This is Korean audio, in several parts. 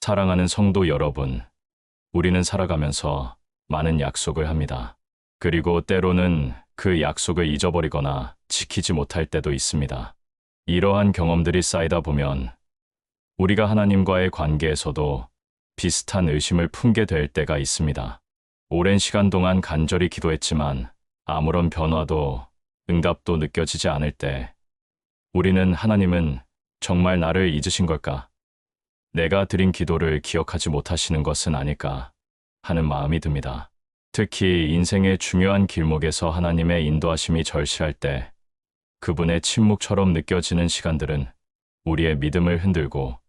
사랑하는 성도 여러분, 우리는 살아가면서 많은 약속을 합니다. 그리고 때로는 그 약속을 잊어버리거나 지키지 못할 때도 있습니다. 이러한 경험들이 쌓이다 보면 우리가 하나님과의 관계에서도 비슷한 의심을 품게 될 때가 있습니다. 오랜 시간 동안 간절히 기도했지만 아무런 변화도 응답도 느껴지지 않을 때 우리는 하나님은 정말 나를 잊으신 걸까? 내가 드린 기도를 기억하지 못하시는 것은 아닐까 하는 마음이 듭니다. 특히 인생의 중요한 길목에서 하나님의 인도하심이 절실할 때 그분의 침묵처럼 느껴지는 시간들은 우리의 믿음을 흔들고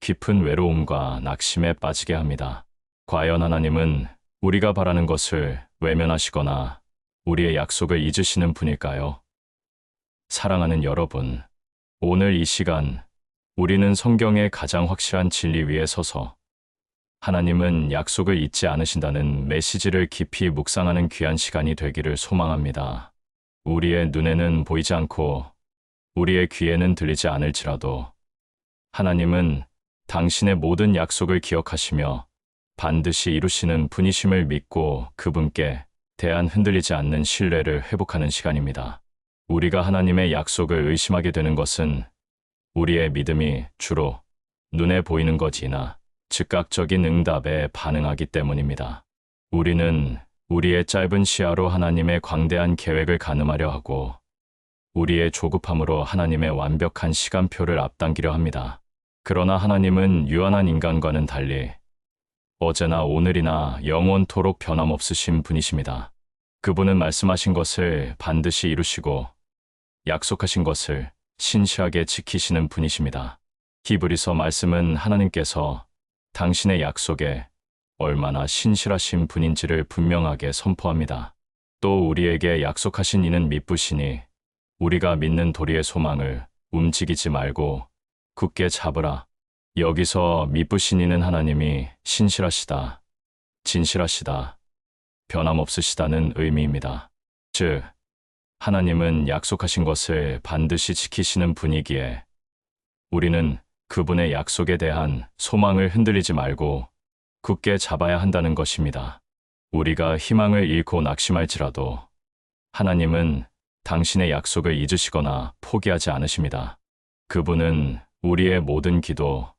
깊은 외로움과 낙심에 빠지게 합니다. 과연 하나님은 우리가 바라는 것을 외면하시거나 우리의 약속을 잊으시는 분일까요? 사랑하는 여러분, 오늘 이 시간 우리는 성경의 가장 확실한 진리 위에 서서 하나님은 약속을 잊지 않으신다는 메시지를 깊이 묵상하는 귀한 시간이 되기를 소망합니다. 우리의 눈에는 보이지 않고 우리의 귀에는 들리지 않을지라도 하나님은 당신의 모든 약속을 기억하시며 반드시 이루시는 분이심을 믿고 그분께 대한 흔들리지 않는 신뢰를 회복하는 시간입니다. 우리가 하나님의 약속을 의심하게 되는 것은 우리의 믿음이 주로 눈에 보이는 것이나 즉각적인 응답에 반응하기 때문입니다. 우리는 우리의 짧은 시야로 하나님의 광대한 계획을 가늠하려 하고 우리의 조급함으로 하나님의 완벽한 시간표를 앞당기려 합니다. 그러나 하나님은 유한한 인간과는 달리 어제나 오늘이나 영원토록 변함없으신 분이십니다. 그분은 말씀하신 것을 반드시 이루시고 약속하신 것을 신실하게 지키시는 분이십니다. 히브리서 말씀은 하나님께서 당신의 약속에 얼마나 신실하신 분인지를 분명하게 선포합니다. 또 우리에게 약속하신 이는 미쁘시니 우리가 믿는 도리의 소망을 움직이지 말고 굳게 잡으라. 여기서 미쁘신 이는 하나님이 신실하시다, 진실하시다, 변함없으시다는 의미입니다. 즉, 하나님은 약속하신 것을 반드시 지키시는 분이기에 우리는 그분의 약속에 대한 소망을 흔들리지 말고 굳게 잡아야 한다는 것입니다. 우리가 희망을 잃고 낙심할지라도 하나님은 당신의 약속을 잊으시거나 포기하지 않으십니다. 그분은 우리의 모든 기도,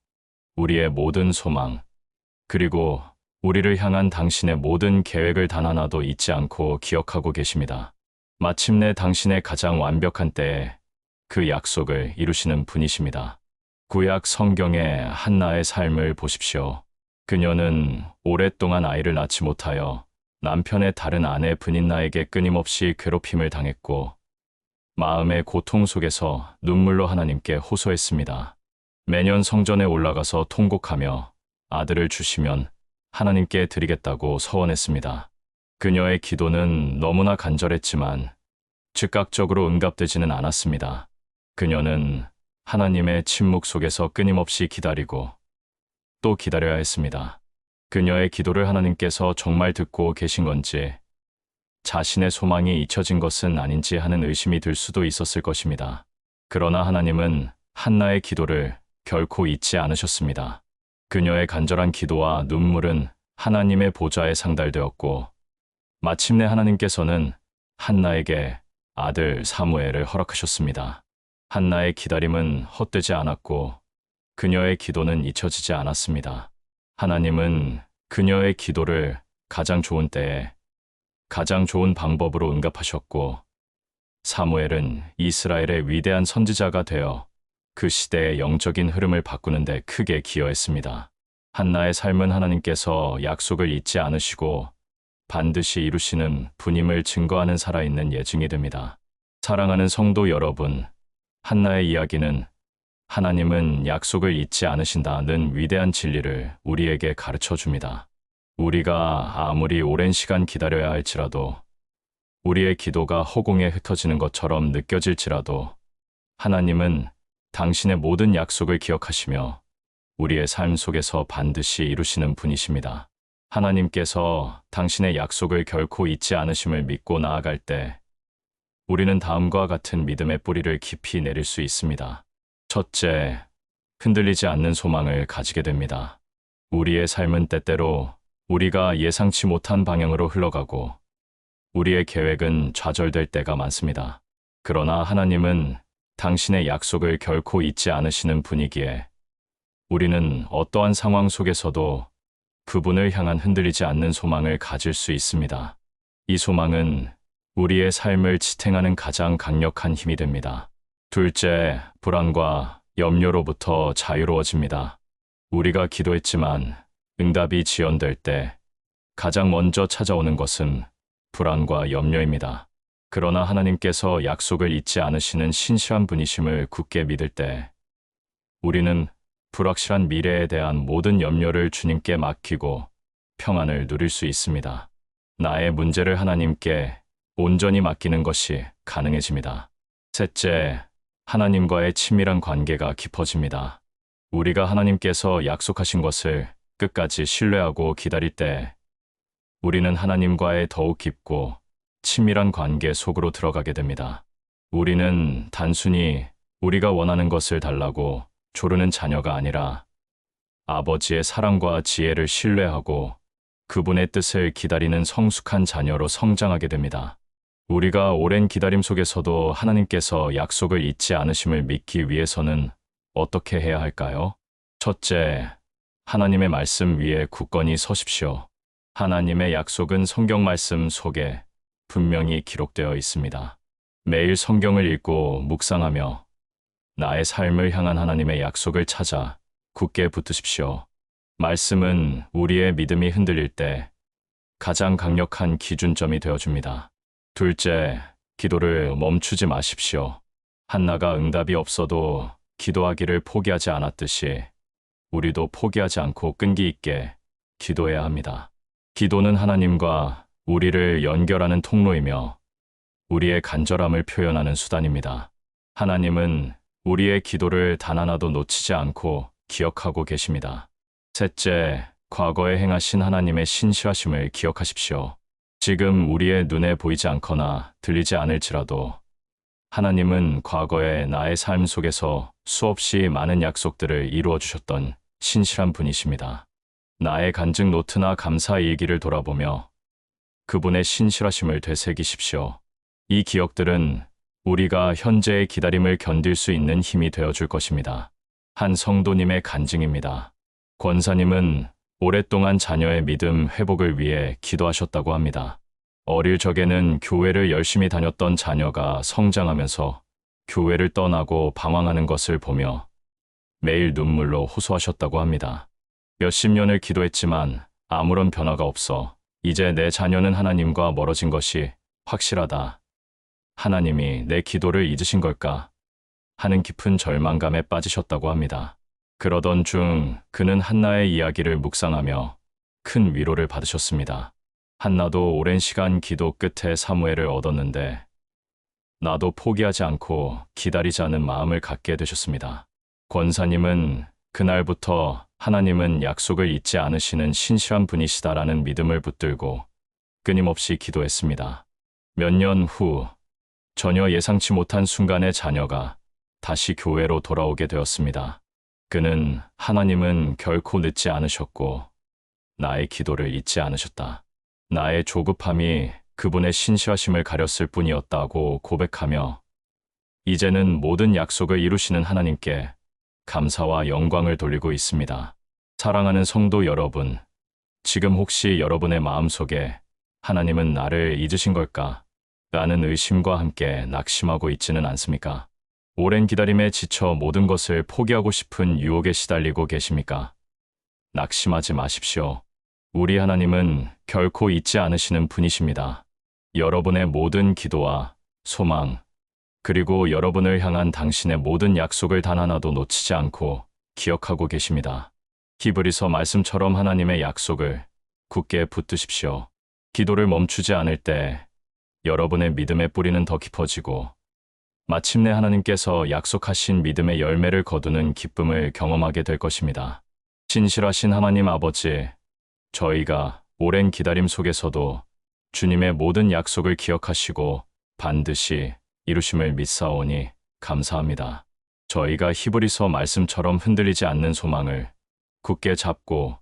우리의 모든 소망, 그리고 우리를 향한 당신의 모든 계획을 단 하나도 잊지 않고 기억하고 계십니다. 마침내 당신의 가장 완벽한 때에 그 약속을 이루시는 분이십니다. 구약 성경의 한나의 삶을 보십시오. 그녀는 오랫동안 아이를 낳지 못하여 남편의 다른 아내 브닌나에게 끊임없이 괴롭힘을 당했고 마음의 고통 속에서 눈물로 하나님께 호소했습니다. 매년 성전에 올라가서 통곡하며 아들을 주시면 하나님께 드리겠다고 서원했습니다. 그녀의 기도는 너무나 간절했지만 즉각적으로 응답되지는 않았습니다. 그녀는 하나님의 침묵 속에서 끊임없이 기다리고 또 기다려야 했습니다. 그녀의 기도를 하나님께서 정말 듣고 계신 건지 자신의 소망이 잊혀진 것은 아닌지 하는 의심이 들 수도 있었을 것입니다. 그러나 하나님은 한나의 기도를 결코 잊지 않으셨습니다. 그녀의 간절한 기도와 눈물은 하나님의 보좌에 상달되었고 마침내 하나님께서는 한나에게 아들 사무엘을 허락하셨습니다. 한나의 기다림은 헛되지 않았고 그녀의 기도는 잊혀지지 않았습니다. 하나님은 그녀의 기도를 가장 좋은 때에 가장 좋은 방법으로 응답하셨고 사무엘은 이스라엘의 위대한 선지자가 되어 그 시대의 영적인 흐름을 바꾸는 데 크게 기여했습니다. 한나의 삶은 하나님께서 약속을 잊지 않으시고 반드시 이루시는 분임을 증거하는 살아있는 예증이 됩니다. 사랑하는 성도 여러분, 한나의 이야기는 하나님은 약속을 잊지 않으신다는 위대한 진리를 우리에게 가르쳐 줍니다. 우리가 아무리 오랜 시간 기다려야 할지라도 우리의 기도가 허공에 흩어지는 것처럼 느껴질지라도 하나님은 당신의 모든 약속을 기억하시며 우리의 삶 속에서 반드시 이루시는 분이십니다. 하나님께서 당신의 약속을 결코 잊지 않으심을 믿고 나아갈 때 우리는 다음과 같은 믿음의 뿌리를 깊이 내릴 수 있습니다. 첫째, 흔들리지 않는 소망을 가지게 됩니다. 우리의 삶은 때때로 우리가 예상치 못한 방향으로 흘러가고 우리의 계획은 좌절될 때가 많습니다. 그러나 하나님은 당신의 약속을 결코 잊지 않으시는 분이기에 우리는 어떠한 상황 속에서도 그분을 향한 흔들리지 않는 소망을 가질 수 있습니다. 이 소망은 우리의 삶을 지탱하는 가장 강력한 힘이 됩니다. 둘째, 불안과 염려로부터 자유로워집니다. 우리가 기도했지만 응답이 지연될 때 가장 먼저 찾아오는 것은 불안과 염려입니다. 그러나 하나님께서 약속을 잊지 않으시는 신실한 분이심을 굳게 믿을 때 우리는 불확실한 미래에 대한 모든 염려를 주님께 맡기고 평안을 누릴 수 있습니다. 나의 문제를 하나님께 온전히 맡기는 것이 가능해집니다. 셋째, 하나님과의 친밀한 관계가 깊어집니다. 우리가 하나님께서 약속하신 것을 끝까지 신뢰하고 기다릴 때 우리는 하나님과의 더욱 깊고 친밀한 관계 속으로 들어가게 됩니다. 우리는 단순히 우리가 원하는 것을 달라고 조르는 자녀가 아니라 아버지의 사랑과 지혜를 신뢰하고 그분의 뜻을 기다리는 성숙한 자녀로 성장하게 됩니다. 우리가 오랜 기다림 속에서도 하나님께서 약속을 잊지 않으심을 믿기 위해서는 어떻게 해야 할까요? 첫째, 하나님의 말씀 위에 굳건히 서십시오. 하나님의 약속은 성경 말씀 속에 분명히 기록되어 있습니다. 매일 성경을 읽고 묵상하며 나의 삶을 향한 하나님의 약속을 찾아 굳게 붙으십시오. 말씀은 우리의 믿음이 흔들릴 때 가장 강력한 기준점이 되어줍니다. 둘째, 기도를 멈추지 마십시오. 한나가 응답이 없어도 기도하기를 포기하지 않았듯이 우리도 포기하지 않고 끈기 있게 기도해야 합니다. 기도는 하나님과 우리를 연결하는 통로이며 우리의 간절함을 표현하는 수단입니다. 하나님은 우리의 기도를 단 하나도 놓치지 않고 기억하고 계십니다. 셋째, 과거에 행하신 하나님의 신실하심을 기억하십시오. 지금 우리의 눈에 보이지 않거나 들리지 않을지라도 하나님은 과거에 나의 삶 속에서 수없이 많은 약속들을 이루어 주셨던 신실한 분이십니다. 나의 간증 노트나 감사 일기를 돌아보며 그분의 신실하심을 되새기십시오. 이 기억들은 우리가 현재의 기다림을 견딜 수 있는 힘이 되어줄 것입니다. 한 성도님의 간증입니다. 권사님은 오랫동안 자녀의 믿음 회복을 위해 기도하셨다고 합니다. 어릴 적에는 교회를 열심히 다녔던 자녀가 성장하면서 교회를 떠나고 방황하는 것을 보며 매일 눈물로 호소하셨다고 합니다. 몇십 년을 기도했지만 아무런 변화가 없어 이제 내 자녀는 하나님과 멀어진 것이 확실하다. 하나님이 내 기도를 잊으신 걸까? 하는 깊은 절망감에 빠지셨다고 합니다. 그러던 중 그는 한나의 이야기를 묵상하며 큰 위로를 받으셨습니다. 한나도 오랜 시간 기도 끝에 사무엘을 얻었는데 나도 포기하지 않고 기다리자는 마음을 갖게 되셨습니다. 권사님은 그날부터 하나님은 약속을 잊지 않으시는 신실한 분이시다라는 믿음을 붙들고 끊임없이 기도했습니다. 몇 년 후 전혀 예상치 못한 순간에 자녀가 다시 교회로 돌아오게 되었습니다. 그는 하나님은 결코 늦지 않으셨고 나의 기도를 잊지 않으셨다. 나의 조급함이 그분의 신실하심을 가렸을 뿐이었다고 고백하며 이제는 모든 약속을 이루시는 하나님께 감사와 영광을 돌리고 있습니다. 사랑하는 성도 여러분, 지금 혹시 여러분의 마음속에 하나님은 나를 잊으신 걸까? 라는 의심과 함께 낙심하고 있지는 않습니까? 오랜 기다림에 지쳐 모든 것을 포기하고 싶은 유혹에 시달리고 계십니까? 낙심하지 마십시오. 우리 하나님은 결코 잊지 않으시는 분이십니다. 여러분의 모든 기도와 소망, 그리고 여러분을 향한 당신의 모든 약속을 단 하나도 놓치지 않고 기억하고 계십니다. 히브리서 말씀처럼 하나님의 약속을 굳게 붙드십시오. 기도를 멈추지 않을 때 여러분의 믿음의 뿌리는 더 깊어지고 마침내 하나님께서 약속하신 믿음의 열매를 거두는 기쁨을 경험하게 될 것입니다. 신실하신 하나님 아버지, 저희가 오랜 기다림 속에서도 주님의 모든 약속을 기억하시고 반드시 이루심을 믿사오니 감사합니다. 저희가 히브리서 말씀처럼 흔들리지 않는 소망을 굳게 잡고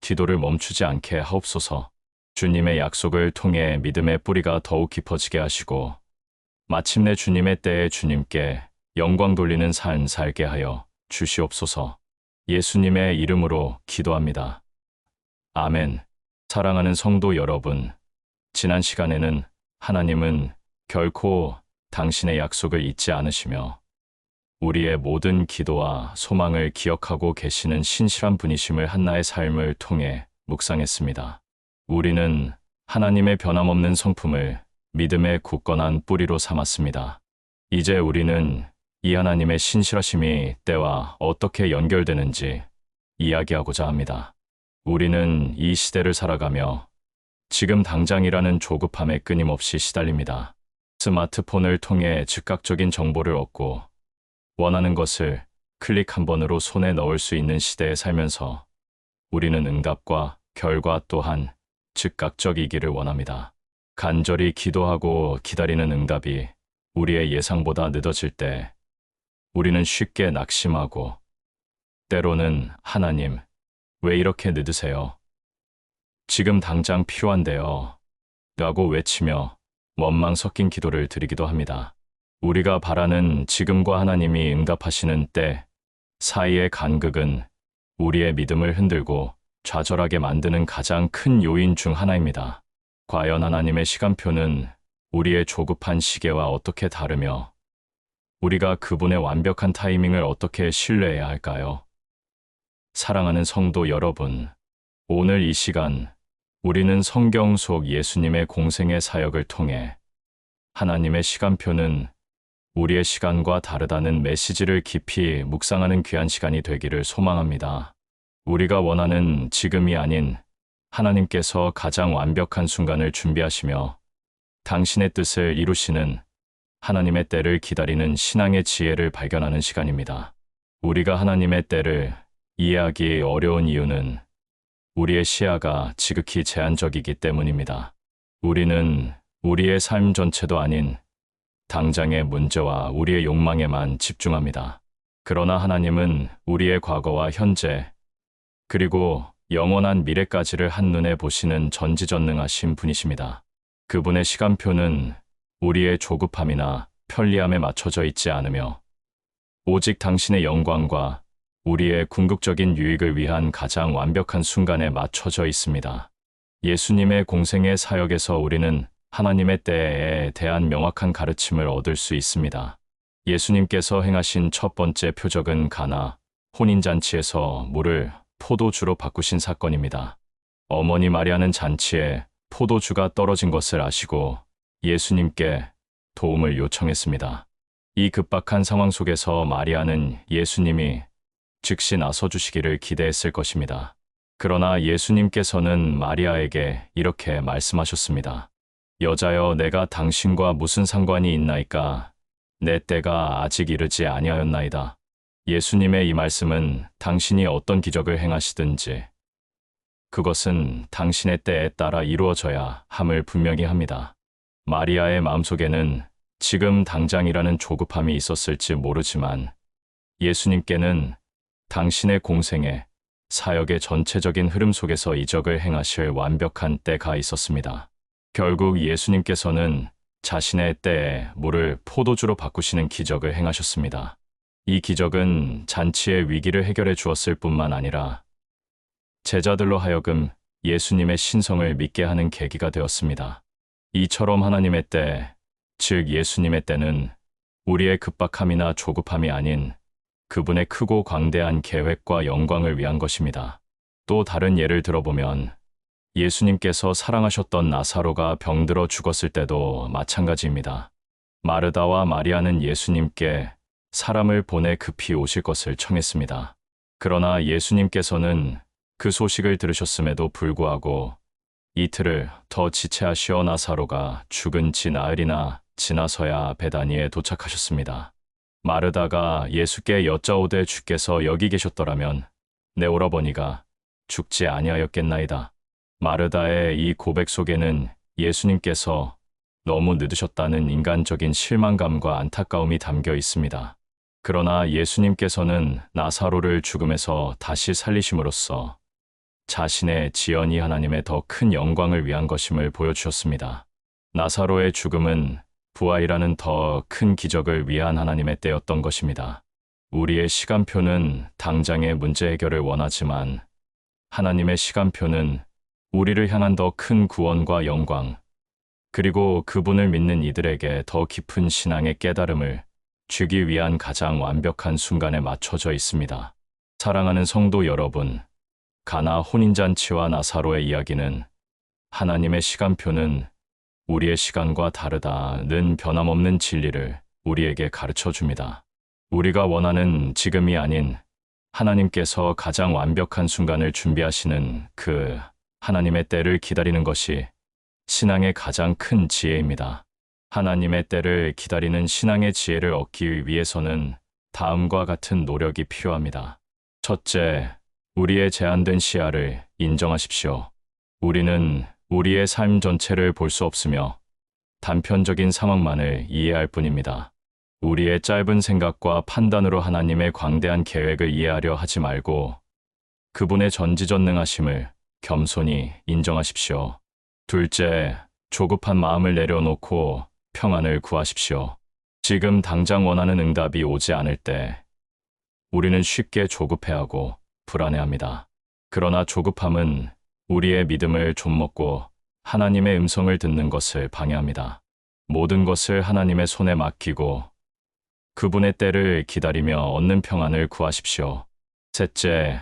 기도를 멈추지 않게 하옵소서. 주님의 약속을 통해 믿음의 뿌리가 더욱 깊어지게 하시고 마침내 주님의 때에 주님께 영광 돌리는 삶 살게 하여 주시옵소서. 예수님의 이름으로 기도합니다. 아멘. 사랑하는 성도 여러분, 지난 시간에는 하나님은 결코 당신의 약속을 잊지 않으시며 우리의 모든 기도와 소망을 기억하고 계시는 신실한 분이심을 한나의 삶을 통해 묵상했습니다. 우리는 하나님의 변함없는 성품을 믿음의 굳건한 뿌리로 삼았습니다. 이제 우리는 이 하나님의 신실하심이 때와 어떻게 연결되는지 이야기하고자 합니다. 우리는 이 시대를 살아가며 지금 당장이라는 조급함에 끊임없이 시달립니다. 스마트폰을 통해 즉각적인 정보를 얻고 원하는 것을 클릭 한 번으로 손에 넣을 수 있는 시대에 살면서 우리는 응답과 결과 또한 즉각적이기를 원합니다. 간절히 기도하고 기다리는 응답이 우리의 예상보다 늦어질 때 우리는 쉽게 낙심하고 때로는 하나님, 왜 이렇게 늦으세요? 지금 당장 필요한데요. 라고 외치며 원망 섞인 기도를 드리기도 합니다. 우리가 바라는 지금과 하나님이 응답하시는 때 사이의 간극은 우리의 믿음을 흔들고 좌절하게 만드는 가장 큰 요인 중 하나입니다. 과연 하나님의 시간표는 우리의 조급한 시계와 어떻게 다르며 우리가 그분의 완벽한 타이밍을 어떻게 신뢰해야 할까요? 사랑하는 성도 여러분, 오늘 이 시간 우리는 성경 속 예수님의 공생의 사역을 통해 하나님의 시간표는 우리의 시간과 다르다는 메시지를 깊이 묵상하는 귀한 시간이 되기를 소망합니다. 우리가 원하는 지금이 아닌 하나님께서 가장 완벽한 순간을 준비하시며 당신의 뜻을 이루시는 하나님의 때를 기다리는 신앙의 지혜를 발견하는 시간입니다. 우리가 하나님의 때를 이해하기 어려운 이유는 우리의 시야가 지극히 제한적이기 때문입니다. 우리는 우리의 삶 전체도 아닌 당장의 문제와 우리의 욕망에만 집중합니다. 그러나 하나님은 우리의 과거와 현재, 그리고 영원한 미래까지를 한눈에 보시는 전지전능하신 분이십니다. 그분의 시간표는 우리의 조급함이나 편리함에 맞춰져 있지 않으며 오직 당신의 영광과 우리의 궁극적인 유익을 위한 가장 완벽한 순간에 맞춰져 있습니다. 예수님의 공생의 사역에서 우리는 하나님의 때에 대한 명확한 가르침을 얻을 수 있습니다. 예수님께서 행하신 첫 번째 표적은 가나 혼인잔치에서 물을 포도주로 바꾸신 사건입니다. 어머니 마리아는 잔치에 포도주가 떨어진 것을 아시고 예수님께 도움을 요청했습니다. 이 급박한 상황 속에서 마리아는 예수님이 즉시 나서주시기를 기대했을 것입니다. 그러나 예수님께서는 마리아에게 이렇게 말씀하셨습니다. 여자여, 내가 당신과 무슨 상관이 있나이까? 내 때가 아직 이르지 아니하였나이다. 예수님의 이 말씀은 당신이 어떤 기적을 행하시든지 그것은 당신의 때에 따라 이루어져야 함을 분명히 합니다. 마리아의 마음속에는 지금 당장이라는 조급함이 있었을지 모르지만 예수님께는 당신의 공생에 사역의 전체적인 흐름 속에서 이적을 행하실 완벽한 때가 있었습니다. 결국 예수님께서는 자신의 때에 물을 포도주로 바꾸시는 기적을 행하셨습니다. 이 기적은 잔치의 위기를 해결해 주었을 뿐만 아니라 제자들로 하여금 예수님의 신성을 믿게 하는 계기가 되었습니다. 이처럼 하나님의 때, 즉 예수님의 때는 우리의 급박함이나 조급함이 아닌 그분의 크고 광대한 계획과 영광을 위한 것입니다. 또 다른 예를 들어보면 예수님께서 사랑하셨던 나사로가 병들어 죽었을 때도 마찬가지입니다. 마르다와 마리아는 예수님께 사람을 보내 급히 오실 것을 청했습니다. 그러나 예수님께서는 그 소식을 들으셨음에도 불구하고 이틀을 더 지체하시어 나사로가 죽은 지 나흘이나 지나서야 베다니에 도착하셨습니다. 마르다가 예수께 여짜오되 주께서 여기 계셨더라면 내 오라버니가 죽지 아니하였겠나이다. 마르다의 이 고백 속에는 예수님께서 너무 늦으셨다는 인간적인 실망감과 안타까움이 담겨 있습니다. 그러나 예수님께서는 나사로를 죽음에서 다시 살리심으로써 자신의 지연이 하나님의 더 큰 영광을 위한 것임을 보여주셨습니다. 나사로의 죽음은 부활이라는 더 큰 기적을 위한 하나님의 때였던 것입니다. 우리의 시간표는 당장의 문제 해결을 원하지만 하나님의 시간표는 우리를 향한 더 큰 구원과 영광, 그리고 그분을 믿는 이들에게 더 깊은 신앙의 깨달음을 주기 위한 가장 완벽한 순간에 맞춰져 있습니다. 사랑하는 성도 여러분, 가나 혼인잔치와 나사로의 이야기는 하나님의 시간표는 우리의 시간과 다르다는 변함없는 진리를 우리에게 가르쳐 줍니다. 우리가 원하는 지금이 아닌 하나님께서 가장 완벽한 순간을 준비하시는 그 하나님의 때를 기다리는 것이 신앙의 가장 큰 지혜입니다. 하나님의 때를 기다리는 신앙의 지혜를 얻기 위해서는 다음과 같은 노력이 필요합니다. 첫째, 우리의 제한된 시야를 인정하십시오. 우리는 우리의 삶 전체를 볼 수 없으며 단편적인 상황만을 이해할 뿐입니다. 우리의 짧은 생각과 판단으로 하나님의 광대한 계획을 이해하려 하지 말고 그분의 전지전능하심을 겸손히 인정하십시오. 둘째, 조급한 마음을 내려놓고 평안을 구하십시오. 지금 당장 원하는 응답이 오지 않을 때 우리는 쉽게 조급해하고 불안해합니다. 그러나 조급함은 우리의 믿음을 좀먹고 하나님의 음성을 듣는 것을 방해합니다. 모든 것을 하나님의 손에 맡기고 그분의 때를 기다리며 얻는 평안을 구하십시오. 셋째,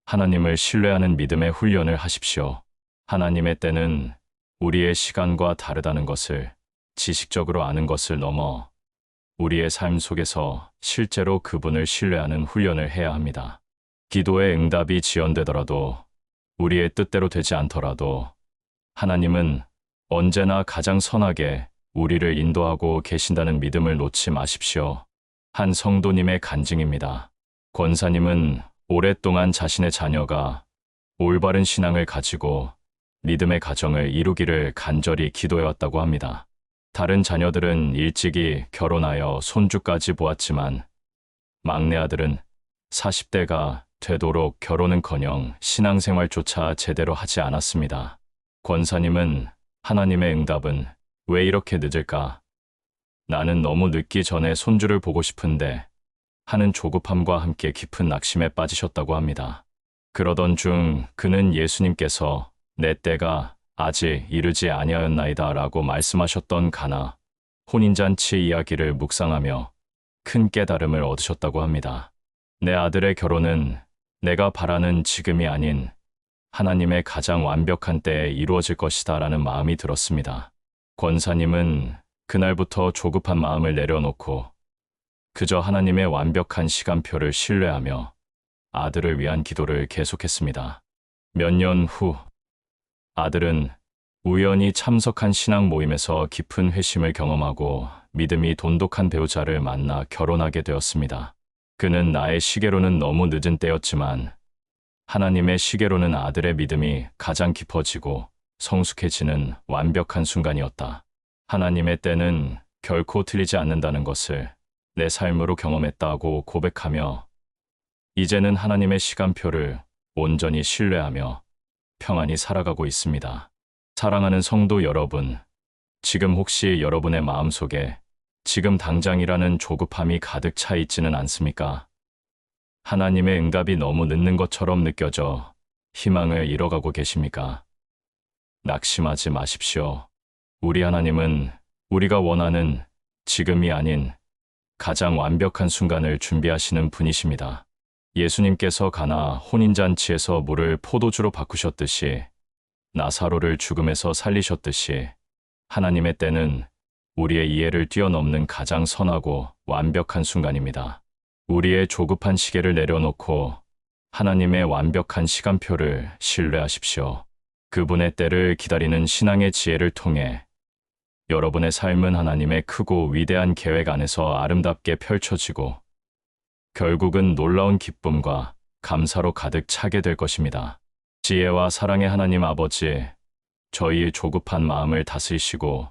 하나님을 신뢰하는 믿음의 훈련을 하십시오. 하나님의 때는 우리의 시간과 다르다는 것을 지식적으로 아는 것을 넘어 우리의 삶 속에서 실제로 그분을 신뢰하는 훈련을 해야 합니다. 기도의 응답이 지연되더라도 우리의 뜻대로 되지 않더라도 하나님은 언제나 가장 선하게 우리를 인도하고 계신다는 믿음을 놓지 마십시오. 한 성도님의 간증입니다. 권사님은 오랫동안 자신의 자녀가 올바른 신앙을 가지고 믿음의 가정을 이루기를 간절히 기도해왔다고 합니다. 다른 자녀들은 일찍이 결혼하여 손주까지 보았지만 막내 아들은 40대가 되도록 결혼은커녕 신앙생활조차 제대로 하지 않았습니다. 권사님은 하나님의 응답은 왜 이렇게 늦을까? 나는 너무 늦기 전에 손주를 보고 싶은데 하는 조급함과 함께 깊은 낙심에 빠지셨다고 합니다. 그러던 중 그는 예수님께서 내 때가 아직 이르지 아니하였나이다 라고 말씀하셨던 가나 혼인잔치 이야기를 묵상하며 큰 깨달음을 얻으셨다고 합니다. 내 아들의 결혼은 내가 바라는 지금이 아닌 하나님의 가장 완벽한 때에 이루어질 것이다 라는 마음이 들었습니다. 권사님은 그날부터 조급한 마음을 내려놓고 그저 하나님의 완벽한 시간표를 신뢰하며 아들을 위한 기도를 계속했습니다. 몇 년 후 아들은 우연히 참석한 신앙 모임에서 깊은 회심을 경험하고 믿음이 돈독한 배우자를 만나 결혼하게 되었습니다. 그는 나의 시계로는 너무 늦은 때였지만 하나님의 시계로는 아들의 믿음이 가장 깊어지고 성숙해지는 완벽한 순간이었다. 하나님의 때는 결코 틀리지 않는다는 것을 내 삶으로 경험했다고 고백하며 이제는 하나님의 시간표를 온전히 신뢰하며 평안히 살아가고 있습니다. 사랑하는 성도 여러분, 지금 혹시 여러분의 마음속에 지금 당장이라는 조급함이 가득 차 있지는 않습니까? 하나님의 응답이 너무 늦는 것처럼 느껴져 희망을 잃어가고 계십니까? 낙심하지 마십시오. 우리 하나님은 우리가 원하는 지금이 아닌 가장 완벽한 순간을 준비하시는 분이십니다. 예수님께서 가나 혼인잔치에서 물을 포도주로 바꾸셨듯이 나사로를 죽음에서 살리셨듯이 하나님의 때는 우리의 이해를 뛰어넘는 가장 선하고 완벽한 순간입니다. 우리의 조급한 시계를 내려놓고 하나님의 완벽한 시간표를 신뢰하십시오. 그분의 때를 기다리는 신앙의 지혜를 통해 여러분의 삶은 하나님의 크고 위대한 계획 안에서 아름답게 펼쳐지고 결국은 놀라운 기쁨과 감사로 가득 차게 될 것입니다. 지혜와 사랑의 하나님 아버지, 저희의 조급한 마음을 다스리시고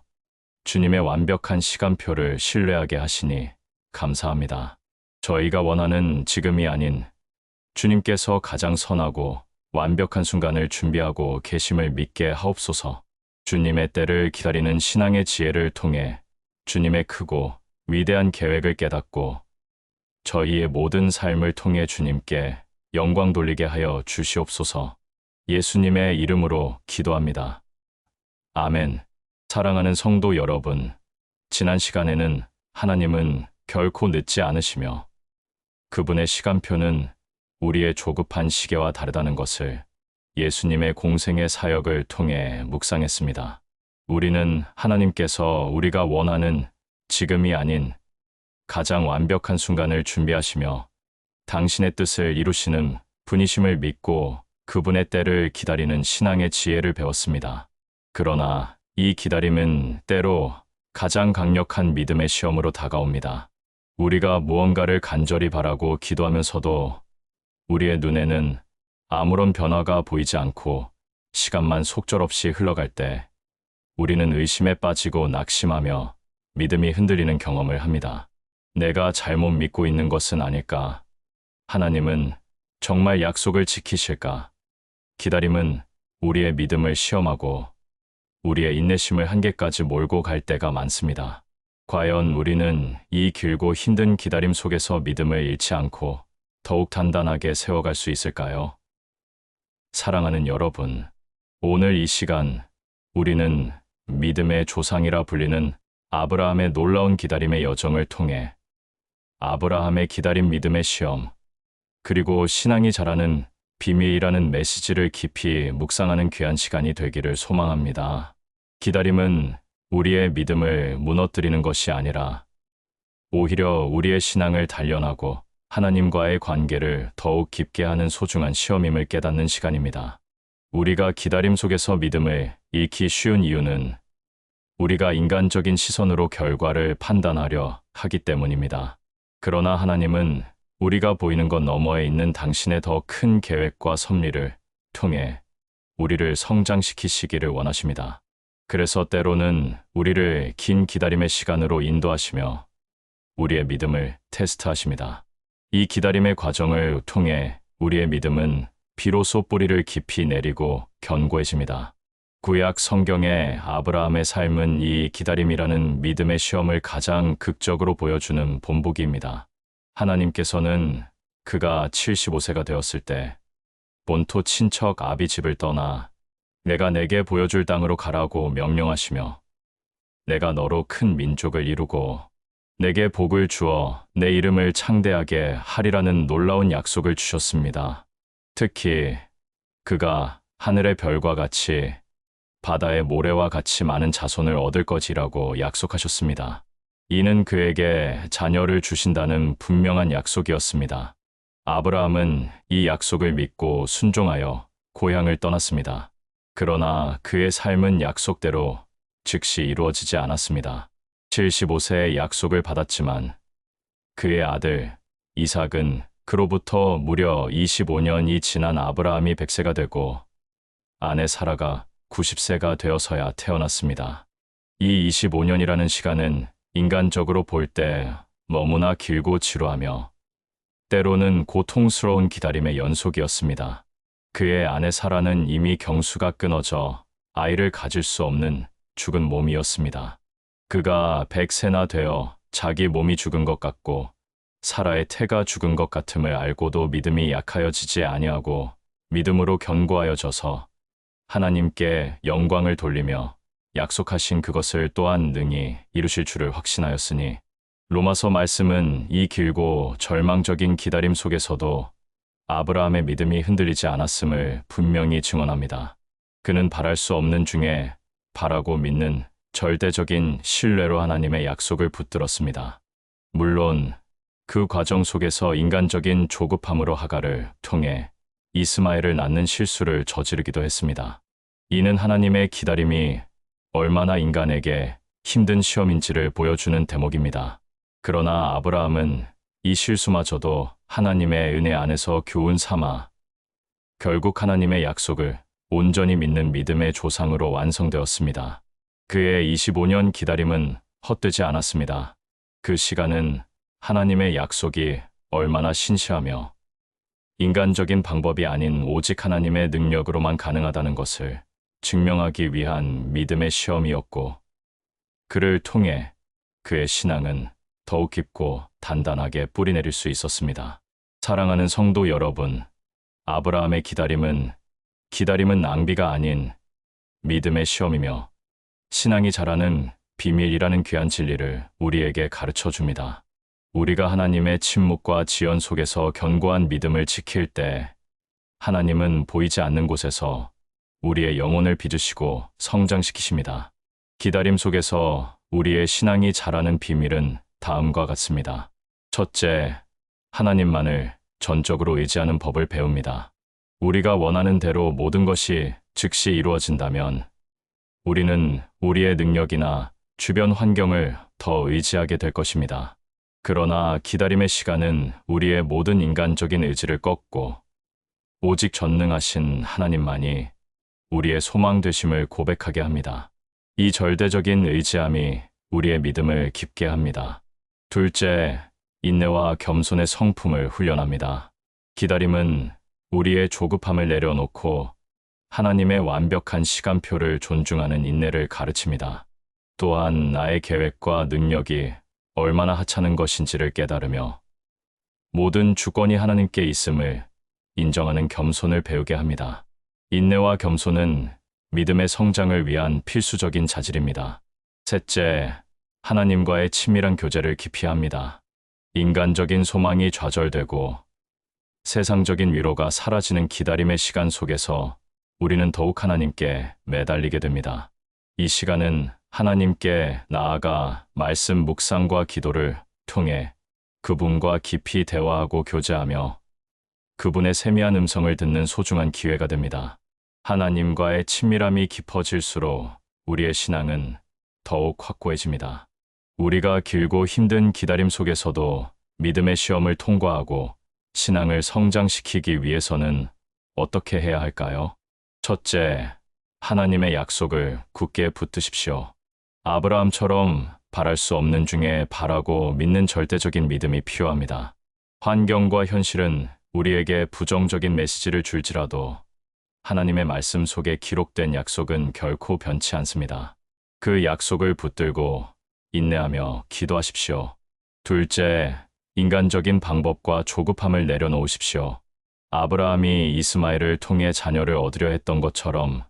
주님의 완벽한 시간표를 신뢰하게 하시니 감사합니다. 저희가 원하는 지금이 아닌 주님께서 가장 선하고 완벽한 순간을 준비하고 계심을 믿게 하옵소서. 주님의 때를 기다리는 신앙의 지혜를 통해 주님의 크고 위대한 계획을 깨닫고 저희의 모든 삶을 통해 주님께 영광 돌리게 하여 주시옵소서. 예수님의 이름으로 기도합니다. 아멘. 사랑하는 성도 여러분, 지난 시간에는 하나님은 결코 늦지 않으시며 그분의 시간표는 우리의 조급한 시계와 다르다는 것을 예수님의 공생의 사역을 통해 묵상했습니다. 우리는 하나님께서 우리가 원하는 지금이 아닌 가장 완벽한 순간을 준비하시며 당신의 뜻을 이루시는 분이심을 믿고 그분의 때를 기다리는 신앙의 지혜를 배웠습니다. 그러나 이 기다림은 때로 가장 강력한 믿음의 시험으로 다가옵니다. 우리가 무언가를 간절히 바라고 기도하면서도 우리의 눈에는 아무런 변화가 보이지 않고 시간만 속절없이 흘러갈 때 우리는 의심에 빠지고 낙심하며 믿음이 흔들리는 경험을 합니다. 내가 잘못 믿고 있는 것은 아닐까? 하나님은 정말 약속을 지키실까? 기다림은 우리의 믿음을 시험하고 우리의 인내심을 한계까지 몰고 갈 때가 많습니다. 과연 우리는 이 길고 힘든 기다림 속에서 믿음을 잃지 않고 더욱 단단하게 세워갈 수 있을까요? 사랑하는 여러분, 오늘 이 시간 우리는 믿음의 조상이라 불리는 아브라함의 놀라운 기다림의 여정을 통해 아브라함의 기다림 믿음의 시험, 그리고 신앙이 자라는 비밀이라는 메시지를 깊이 묵상하는 귀한 시간이 되기를 소망합니다. 기다림은 우리의 믿음을 무너뜨리는 것이 아니라 오히려 우리의 신앙을 단련하고 하나님과의 관계를 더욱 깊게 하는 소중한 시험임을 깨닫는 시간입니다. 우리가 기다림 속에서 믿음을 잃기 쉬운 이유는 우리가 인간적인 시선으로 결과를 판단하려 하기 때문입니다. 그러나 하나님은 우리가 보이는 것 너머에 있는 당신의 더 큰 계획과 섭리를 통해 우리를 성장시키시기를 원하십니다. 그래서 때로는 우리를 긴 기다림의 시간으로 인도하시며 우리의 믿음을 테스트하십니다. 이 기다림의 과정을 통해 우리의 믿음은 비로소 뿌리를 깊이 내리고 견고해집니다. 구약 성경의 아브라함의 삶은 이 기다림이라는 믿음의 시험을 가장 극적으로 보여주는 본보기입니다. 하나님께서는 그가 75세가 되었을 때 본토 친척 아비 집을 떠나 내가 내게 보여줄 땅으로 가라고 명령하시며 내가 너로 큰 민족을 이루고 내게 복을 주어 내 이름을 창대하게 하리라는 놀라운 약속을 주셨습니다. 특히 그가 하늘의 별과 같이 바다의 모래와 같이 많은 자손을 얻을 것이라고 약속하셨습니다. 이는 그에게 자녀를 주신다는 분명한 약속이었습니다. 아브라함은 이 약속을 믿고 순종하여 고향을 떠났습니다. 그러나 그의 삶은 약속대로 즉시 이루어지지 않았습니다. 75세의 약속을 받았지만 그의 아들 이삭은 그로부터 무려 25년이 지난 아브라함이 100세가 되고 아내 사라가 90세가 되어서야 태어났습니다. 이 25년이라는 시간은 인간적으로 볼 때 너무나 길고 지루하며 때로는 고통스러운 기다림의 연속이었습니다. 그의 아내 사라는 이미 경수가 끊어져 아이를 가질 수 없는 죽은 몸이었습니다. 그가 100세나 되어 자기 몸이 죽은 것 같고 사라의 태가 죽은 것 같음을 알고도 믿음이 약하여지지 아니하고 믿음으로 견고하여져서 하나님께 영광을 돌리며 약속하신 그것을 또한 능히 이루실 줄을 확신하였으니 로마서 말씀은 이 길고 절망적인 기다림 속에서도 아브라함의 믿음이 흔들리지 않았음을 분명히 증언합니다. 그는 바랄 수 없는 중에 바라고 믿는 절대적인 신뢰로 하나님의 약속을 붙들었습니다. 물론 그 과정 속에서 인간적인 조급함으로 하가를 통해 이스마엘을 낳는 실수를 저지르기도 했습니다. 이는 하나님의 기다림이 얼마나 인간에게 힘든 시험인지를 보여주는 대목입니다. 그러나 아브라함은 이 실수마저도 하나님의 은혜 안에서 교훈 삼아 결국 하나님의 약속을 온전히 믿는 믿음의 조상으로 완성되었습니다. 그의 25년 기다림은 헛되지 않았습니다. 그 시간은 하나님의 약속이 얼마나 신실하며 인간적인 방법이 아닌 오직 하나님의 능력으로만 가능하다는 것을 증명하기 위한 믿음의 시험이었고, 그를 통해 그의 신앙은 더욱 깊고 단단하게 뿌리내릴 수 있었습니다. 사랑하는 성도 여러분, 아브라함의 기다림은 낭비가 아닌 믿음의 시험이며 신앙이 자라는 비밀이라는 귀한 진리를 우리에게 가르쳐 줍니다. 우리가 하나님의 침묵과 지연 속에서 견고한 믿음을 지킬 때 하나님은 보이지 않는 곳에서 우리의 영혼을 빚으시고 성장시키십니다. 기다림 속에서 우리의 신앙이 자라는 비밀은 다음과 같습니다. 첫째, 하나님만을 전적으로 의지하는 법을 배웁니다. 우리가 원하는 대로 모든 것이 즉시 이루어진다면 우리는 우리의 능력이나 주변 환경을 더 의지하게 될 것입니다. 그러나 기다림의 시간은 우리의 모든 인간적인 의지를 꺾고 오직 전능하신 하나님만이 우리의 소망 되심을 고백하게 합니다. 이 절대적인 의지함이 우리의 믿음을 깊게 합니다. 둘째, 인내와 겸손의 성품을 훈련합니다. 기다림은 우리의 조급함을 내려놓고 하나님의 완벽한 시간표를 존중하는 인내를 가르칩니다. 또한 나의 계획과 능력이 얼마나 하찮은 것인지를 깨달으며 모든 주권이 하나님께 있음을 인정하는 겸손을 배우게 합니다. 인내와 겸손은 믿음의 성장을 위한 필수적인 자질입니다. 셋째, 하나님과의 친밀한 교제를 기피합니다. 인간적인 소망이 좌절되고 세상적인 위로가 사라지는 기다림의 시간 속에서 우리는 더욱 하나님께 매달리게 됩니다. 이 시간은 하나님께 나아가 말씀 묵상과 기도를 통해 그분과 깊이 대화하고 교제하며 그분의 세미한 음성을 듣는 소중한 기회가 됩니다. 하나님과의 친밀함이 깊어질수록 우리의 신앙은 더욱 확고해집니다. 우리가 길고 힘든 기다림 속에서도 믿음의 시험을 통과하고 신앙을 성장시키기 위해서는 어떻게 해야 할까요? 첫째, 하나님의 약속을 굳게 붙드십시오. 아브라함처럼 바랄 수 없는 중에 바라고 믿는 절대적인 믿음이 필요합니다. 환경과 현실은 우리에게 부정적인 메시지를 줄지라도 하나님의 말씀 속에 기록된 약속은 결코 변치 않습니다. 그 약속을 붙들고 인내하며 기도하십시오. 둘째, 인간적인 방법과 조급함을 내려놓으십시오. 아브라함이 이스마엘을 통해 자녀를 얻으려 했던 것처럼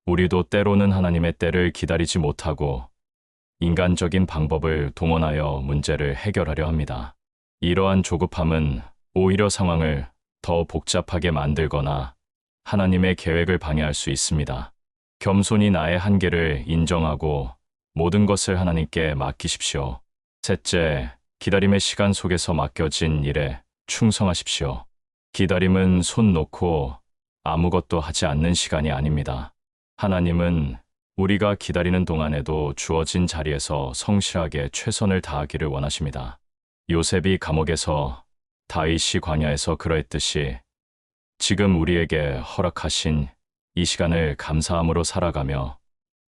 우리도 때로는 하나님의 때를 기다리지 못하고 인간적인 방법을 동원하여 문제를 해결하려 합니다. 이러한 조급함은 오히려 상황을 더 복잡하게 만들거나 하나님의 계획을 방해할 수 있습니다. 겸손히 나의 한계를 인정하고 모든 것을 하나님께 맡기십시오. 셋째, 기다림의 시간 속에서 맡겨진 일에 충성하십시오. 기다림은 손 놓고 아무것도 하지 않는 시간이 아닙니다. 하나님은 우리가 기다리는 동안에도 주어진 자리에서 성실하게 최선을 다하기를 원하십니다. 요셉이 감옥에서, 다윗이 광야에서 그러했듯이 지금 우리에게 허락하신 이 시간을 감사함으로 살아가며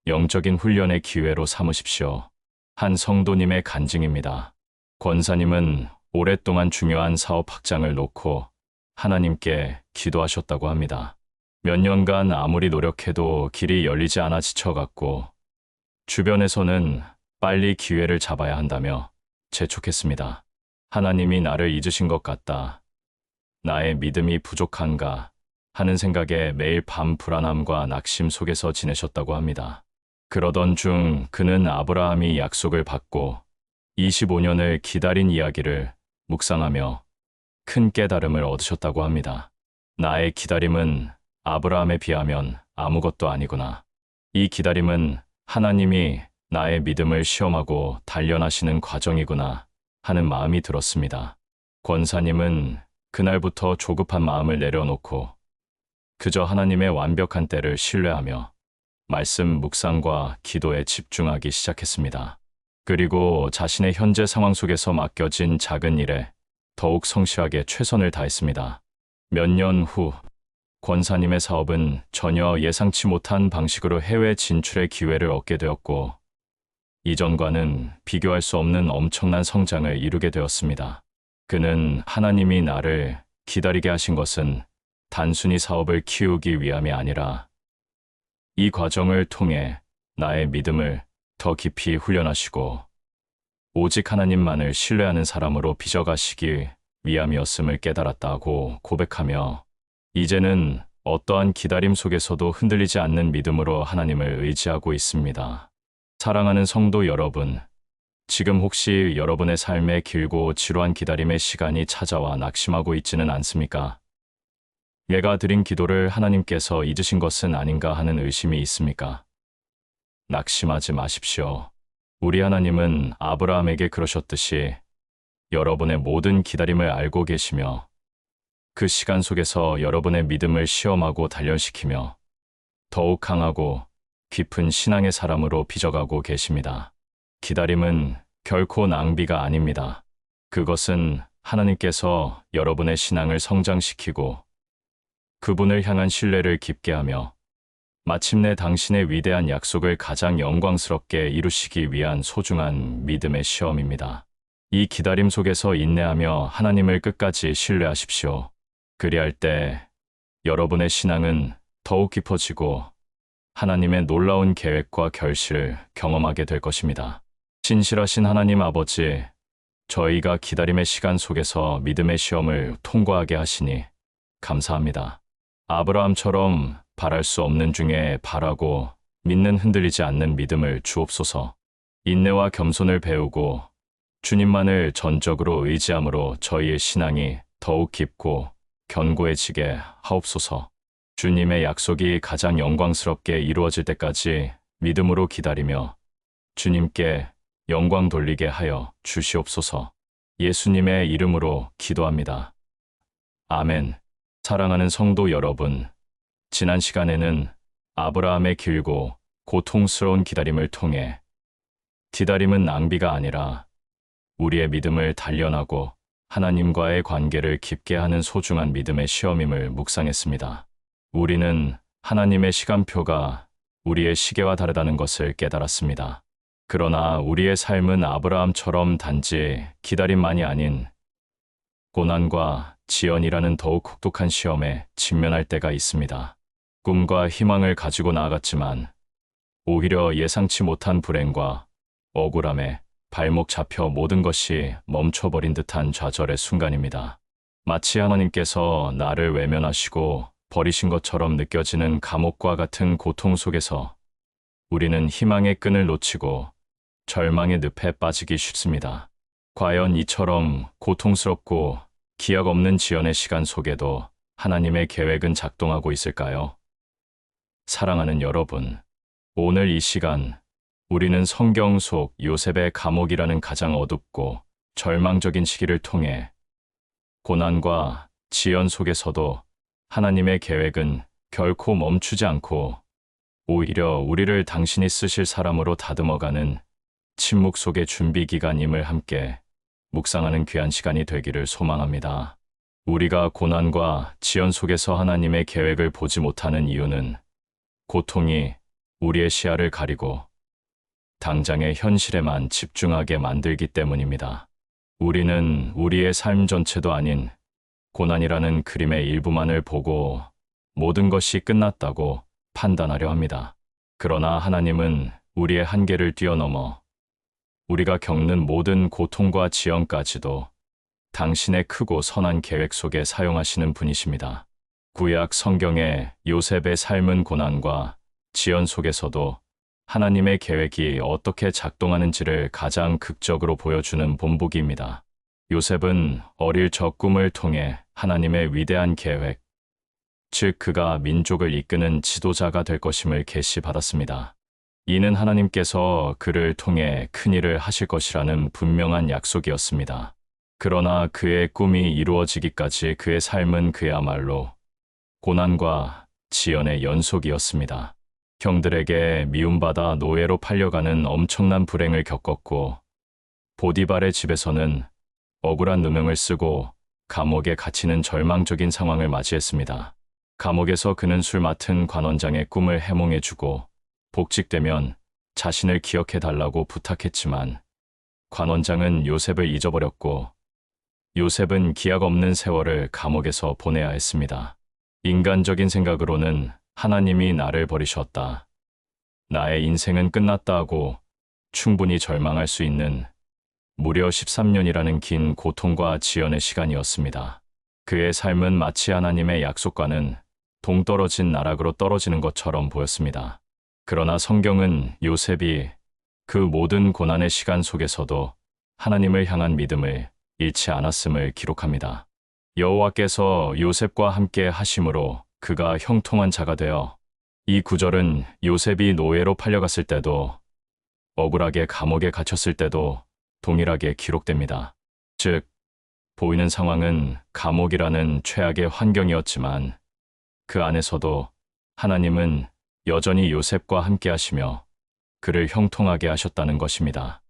영적인 훈련의 기회로 삼으십시오. 한 성도님의 간증입니다. 권사님은 오랫동안 중요한 사업 확장을 놓고 하나님께 기도하셨다고 합니다. 몇 년간 아무리 노력해도 길이 열리지 않아 지쳐갔고 주변에서는 빨리 기회를 잡아야 한다며 재촉했습니다. 하나님이 나를 잊으신 것 같다. 나의 믿음이 부족한가 하는 생각에 매일 밤 불안함과 낙심 속에서 지내셨다고 합니다. 그러던 중 그는 아브라함이 약속을 받고 25년을 기다린 이야기를 묵상하며 큰 깨달음을 얻으셨다고 합니다. 나의 기다림은 아브라함에 비하면 아무것도 아니구나. 이 기다림은 하나님이 나의 믿음을 시험하고 단련하시는 과정이구나 하는 마음이 들었습니다. 권사님은 그날부터 조급한 마음을 내려놓고 그저 하나님의 완벽한 때를 신뢰하며 말씀 묵상과 기도에 집중하기 시작했습니다. 그리고 자신의 현재 상황 속에서 맡겨진 작은 일에 더욱 성실하게 최선을 다했습니다. 몇 년 후 권사님의 사업은 전혀 예상치 못한 방식으로 해외 진출의 기회를 얻게 되었고 이전과는 비교할 수 없는 엄청난 성장을 이루게 되었습니다. 그는 하나님이 나를 기다리게 하신 것은 단순히 사업을 키우기 위함이 아니라 이 과정을 통해 나의 믿음을 더 깊이 훈련하시고 오직 하나님만을 신뢰하는 사람으로 빚어가시기 위함이었음을 깨달았다고 고백하며 이제는 어떠한 기다림 속에서도 흔들리지 않는 믿음으로 하나님을 의지하고 있습니다. 사랑하는 성도 여러분, 지금 혹시 여러분의 삶에 길고 지루한 기다림의 시간이 찾아와 낙심하고 있지는 않습니까? 내가 드린 기도를 하나님께서 잊으신 것은 아닌가 하는 의심이 있습니까? 낙심하지 마십시오. 우리 하나님은 아브라함에게 그러셨듯이 여러분의 모든 기다림을 알고 계시며 그 시간 속에서 여러분의 믿음을 시험하고 단련시키며 더욱 강하고 깊은 신앙의 사람으로 빚어가고 계십니다. 기다림은 결코 낭비가 아닙니다. 그것은 하나님께서 여러분의 신앙을 성장시키고 그분을 향한 신뢰를 깊게 하며 마침내 당신의 위대한 약속을 가장 영광스럽게 이루시기 위한 소중한 믿음의 시험입니다. 이 기다림 속에서 인내하며 하나님을 끝까지 신뢰하십시오. 그리할 때 여러분의 신앙은 더욱 깊어지고 하나님의 놀라운 계획과 결실을 경험하게 될 것입니다. 신실하신 하나님 아버지, 저희가 기다림의 시간 속에서 믿음의 시험을 통과하게 하시니 감사합니다. 아브라함처럼 바랄 수 없는 중에 바라고 믿는 흔들리지 않는 믿음을 주옵소서. 인내와 겸손을 배우고 주님만을 전적으로 의지함으로 저희의 신앙이 더욱 깊고 견고해지게 하옵소서. 주님의 약속이 가장 영광스럽게 이루어질 때까지 믿음으로 기다리며 주님께 영광 돌리게 하여 주시옵소서. 예수님의 이름으로 기도합니다. 아멘. 사랑하는 성도 여러분, 지난 시간에는 아브라함의 길고 고통스러운 기다림을 통해 기다림은 낭비가 아니라 우리의 믿음을 단련하고 하나님과의 관계를 깊게 하는 소중한 믿음의 시험임을 묵상했습니다. 우리는 하나님의 시간표가 우리의 시계와 다르다는 것을 깨달았습니다. 그러나 우리의 삶은 아브라함처럼 단지 기다림만이 아닌 고난과 지연이라는 더욱 혹독한 시험에 직면할 때가 있습니다. 꿈과 희망을 가지고 나아갔지만 오히려 예상치 못한 불행과 억울함에 발목 잡혀 모든 것이 멈춰버린 듯한 좌절의 순간입니다. 마치 하나님께서 나를 외면하시고 버리신 것처럼 느껴지는 감옥과 같은 고통 속에서 우리는 희망의 끈을 놓치고 절망의 늪에 빠지기 쉽습니다. 과연 이처럼 고통스럽고 기약 없는 지연의 시간 속에도 하나님의 계획은 작동하고 있을까요? 사랑하는 여러분, 오늘 이 시간 우리는 성경 속 요셉의 감옥이라는 가장 어둡고 절망적인 시기를 통해 고난과 지연 속에서도 하나님의 계획은 결코 멈추지 않고 오히려 우리를 당신이 쓰실 사람으로 다듬어가는 침묵 속의 준비 기간임을 함께 묵상하는 귀한 시간이 되기를 소망합니다. 우리가 고난과 지연 속에서 하나님의 계획을 보지 못하는 이유는 고통이 우리의 시야를 가리고 당장의 현실에만 집중하게 만들기 때문입니다. 우리는 우리의 삶 전체도 아닌 고난이라는 그림의 일부만을 보고 모든 것이 끝났다고 판단하려 합니다. 그러나 하나님은 우리의 한계를 뛰어넘어 우리가 겪는 모든 고통과 지연까지도 당신의 크고 선한 계획 속에 사용하시는 분이십니다. 구약 성경의 요셉의 삶은 고난과 지연 속에서도 하나님의 계획이 어떻게 작동하는지를 가장 극적으로 보여주는 본보기입니다. 요셉은 어릴 적 꿈을 통해 하나님의 위대한 계획, 즉 그가 민족을 이끄는 지도자가 될 것임을 계시받았습니다. 이는 하나님께서 그를 통해 큰일을 하실 것이라는 분명한 약속이었습니다. 그러나 그의 꿈이 이루어지기까지 그의 삶은 그야말로 고난과 지연의 연속이었습니다. 형들에게 미움받아 노예로 팔려가는 엄청난 불행을 겪었고 보디발의 집에서는 억울한 누명을 쓰고 감옥에 갇히는 절망적인 상황을 맞이했습니다. 감옥에서 그는 술 맡은 관원장의 꿈을 해몽해주고 복직되면 자신을 기억해달라고 부탁했지만 관원장은 요셉을 잊어버렸고 요셉은 기약 없는 세월을 감옥에서 보내야 했습니다. 인간적인 생각으로는 하나님이 나를 버리셨다. 나의 인생은 끝났다 하고 충분히 절망할 수 있는 무려 13년이라는 긴 고통과 지연의 시간이었습니다. 그의 삶은 마치 하나님의 약속과는 동떨어진 나락으로 떨어지는 것처럼 보였습니다. 그러나 성경은 요셉이 그 모든 고난의 시간 속에서도 하나님을 향한 믿음을 잃지 않았음을 기록합니다. 여호와께서 요셉과 함께 하심으로 그가 형통한 자가 되어. 이 구절은 요셉이 노예로 팔려갔을 때도 억울하게 감옥에 갇혔을 때도 동일하게 기록됩니다. 즉, 보이는 상황은 감옥이라는 최악의 환경이었지만 그 안에서도 하나님은 여전히 요셉과 함께 하시며 그를 형통하게 하셨다는 것입니다.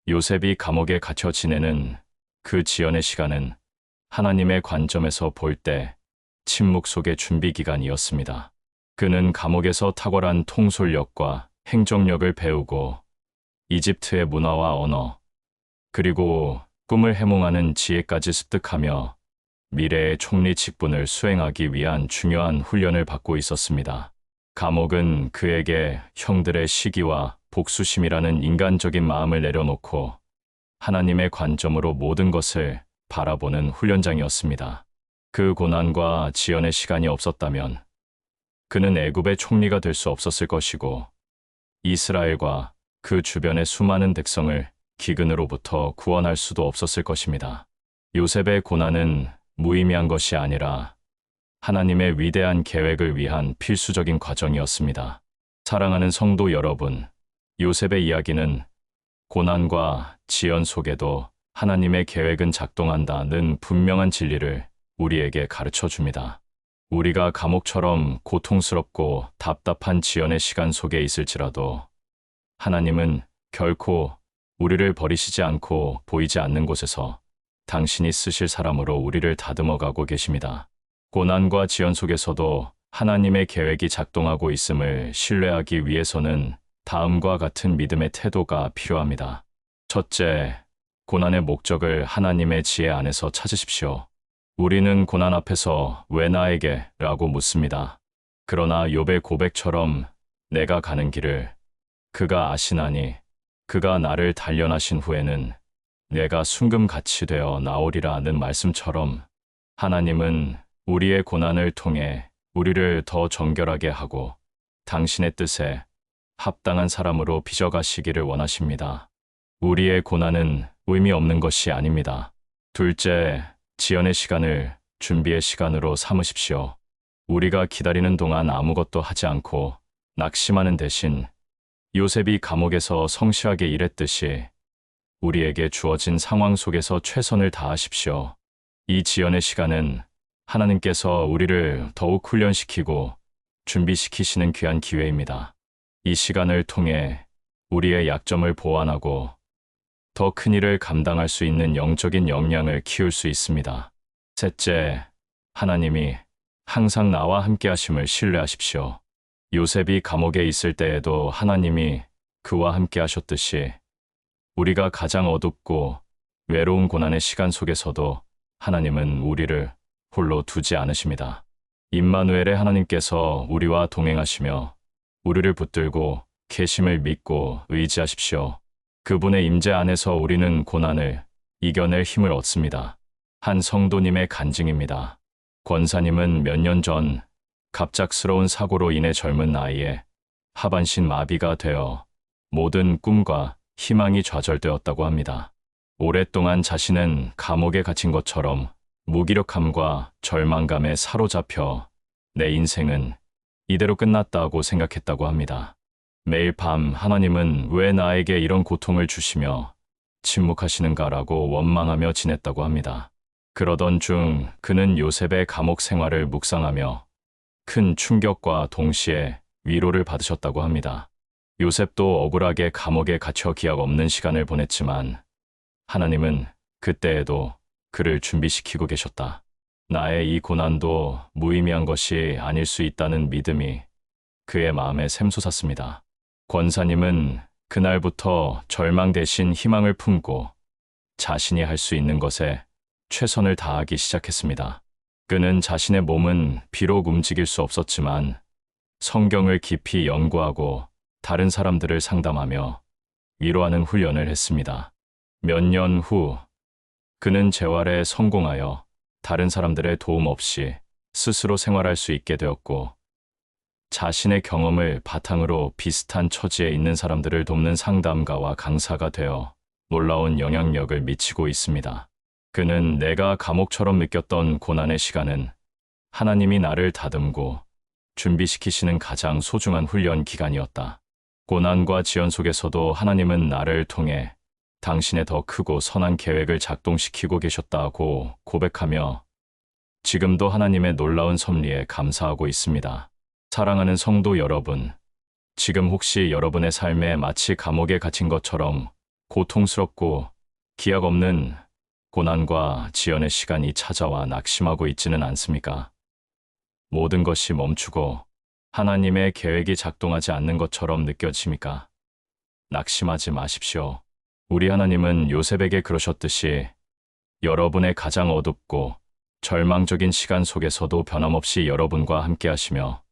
요셉이 감옥에 갇혀 지내는 그 지연의 시간은 하나님의 관점에서 볼 때 침묵 속의 준비 기간이었습니다. 그는 감옥에서 탁월한 통솔력과 행정력을 배우고 이집트의 문화와 언어, 그리고 꿈을 해몽하는 지혜까지 습득하며 미래의 총리 직분을 수행하기 위한 중요한 훈련을 받고 있었습니다. 감옥은 그에게 형들의 시기와 복수심이라는 인간적인 마음을 내려놓고 하나님의 관점으로 모든 것을 바라보는 훈련장이었습니다. 그 고난과 지연의 시간이 없었다면 그는 애굽의 총리가 될 수 없었을 것이고 이스라엘과 그 주변의 수많은 백성을 기근으로부터 구원할 수도 없었을 것입니다. 요셉의 고난은 무의미한 것이 아니라 하나님의 위대한 계획을 위한 필수적인 과정이었습니다. 사랑하는 성도 여러분, 요셉의 이야기는 고난과 지연 속에도 하나님의 계획은 작동한다는 분명한 진리를 우리에게 가르쳐 줍니다. 우리가 감옥처럼 고통스럽고 답답한 지연의 시간 속에 있을지라도 하나님은 결코 우리를 버리시지 않고 보이지 않는 곳에서 당신이 쓰실 사람으로 우리를 다듬어가고 계십니다. 고난과 지연 속에서도 하나님의 계획이 작동하고 있음을 신뢰하기 위해서는 다음과 같은 믿음의 태도가 필요합니다. 첫째, 고난의 목적을 하나님의 지혜 안에서 찾으십시오. 우리는 고난 앞에서 왜 나에게? 라고 묻습니다. 그러나 욥의 고백처럼 내가 가는 길을 그가 아시나니 그가 나를 단련하신 후에는 내가 순금같이 되어 나오리라는 말씀처럼 하나님은 우리의 고난을 통해 우리를 더 정결하게 하고 당신의 뜻에 합당한 사람으로 빚어가시기를 원하십니다. 우리의 고난은 의미 없는 것이 아닙니다. 둘째, 지연의 시간을 준비의 시간으로 삼으십시오. 우리가 기다리는 동안 아무것도 하지 않고 낙심하는 대신 요셉이 감옥에서 성실하게 일했듯이 우리에게 주어진 상황 속에서 최선을 다하십시오. 이 지연의 시간은 하나님께서 우리를 더욱 훈련시키고 준비시키시는 귀한 기회입니다. 이 시간을 통해 우리의 약점을 보완하고 더 큰 일을 감당할 수 있는 영적인 역량을 키울 수 있습니다. 셋째, 하나님이 항상 나와 함께 하심을 신뢰하십시오. 요셉이 감옥에 있을 때에도 하나님이 그와 함께 하셨듯이 우리가 가장 어둡고 외로운 고난의 시간 속에서도 하나님은 우리를 홀로 두지 않으십니다. 임마누엘의 하나님께서 우리와 동행하시며 우리를 붙들고 계심을 믿고 의지하십시오. 그분의 임재 안에서 우리는 고난을 이겨낼 힘을 얻습니다. 한 성도님의 간증입니다. 권사님은 몇 년 전 갑작스러운 사고로 인해 젊은 나이에 하반신 마비가 되어 모든 꿈과 희망이 좌절되었다고 합니다. 오랫동안 자신은 감옥에 갇힌 것처럼 무기력함과 절망감에 사로잡혀 내 인생은 이대로 끝났다고 생각했다고 합니다. 매일 밤 하나님은 왜 나에게 이런 고통을 주시며 침묵하시는가라고 원망하며 지냈다고 합니다. 그러던 중 그는 요셉의 감옥 생활을 묵상하며 큰 충격과 동시에 위로를 받으셨다고 합니다. 요셉도 억울하게 감옥에 갇혀 기약 없는 시간을 보냈지만 하나님은 그때에도 그를 준비시키고 계셨다. 나의 이 고난도 무의미한 것이 아닐 수 있다는 믿음이 그의 마음에 샘솟았습니다. 권사님은 그날부터 절망 대신 희망을 품고 자신이 할 수 있는 것에 최선을 다하기 시작했습니다. 그는 자신의 몸은 비록 움직일 수 없었지만 성경을 깊이 연구하고 다른 사람들을 상담하며 위로하는 훈련을 했습니다. 몇 년 후 그는 재활에 성공하여 다른 사람들의 도움 없이 스스로 생활할 수 있게 되었고, 자신의 경험을 바탕으로 비슷한 처지에 있는 사람들을 돕는 상담가와 강사가 되어 놀라운 영향력을 미치고 있습니다. 그는 내가 감옥처럼 느꼈던 고난의 시간은 하나님이 나를 다듬고 준비시키시는 가장 소중한 훈련 기간이었다. 고난과 지연 속에서도 하나님은 나를 통해 당신의 더 크고 선한 계획을 작동시키고 계셨다고 고백하며 지금도 하나님의 놀라운 섭리에 감사하고 있습니다. 사랑하는 성도 여러분, 지금 혹시 여러분의 삶에 마치 감옥에 갇힌 것처럼 고통스럽고 기약 없는 고난과 지연의 시간이 찾아와 낙심하고 있지는 않습니까? 모든 것이 멈추고 하나님의 계획이 작동하지 않는 것처럼 느껴집니까? 낙심하지 마십시오. 우리 하나님은 요셉에게 그러셨듯이 여러분의 가장 어둡고 절망적인 시간 속에서도 변함없이 여러분과 함께 하시며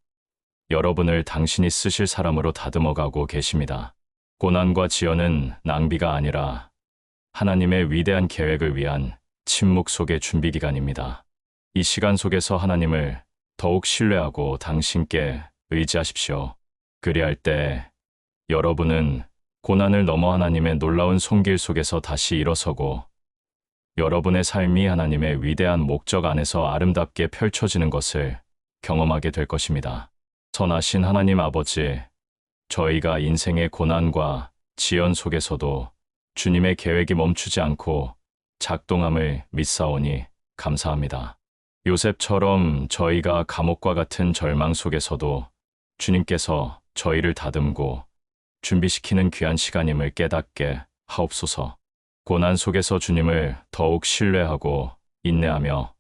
여러분을 당신이 쓰실 사람으로 다듬어가고 계십니다. 고난과 지연은 낭비가 아니라 하나님의 위대한 계획을 위한 침묵 속의 준비 기간입니다. 이 시간 속에서 하나님을 더욱 신뢰하고 당신께 의지하십시오. 그리할 때 여러분은 고난을 넘어 하나님의 놀라운 손길 속에서 다시 일어서고 여러분의 삶이 하나님의 위대한 목적 안에서 아름답게 펼쳐지는 것을 경험하게 될 것입니다. 선하신 하나님 아버지, 저희가 인생의 고난과 지연 속에서도 주님의 계획이 멈추지 않고 작동함을 믿사오니 감사합니다. 요셉처럼 저희가 감옥과 같은 절망 속에서도 주님께서 저희를 다듬고 준비시키는 귀한 시간임을 깨닫게 하옵소서. 고난 속에서 주님을 더욱 신뢰하고 인내하며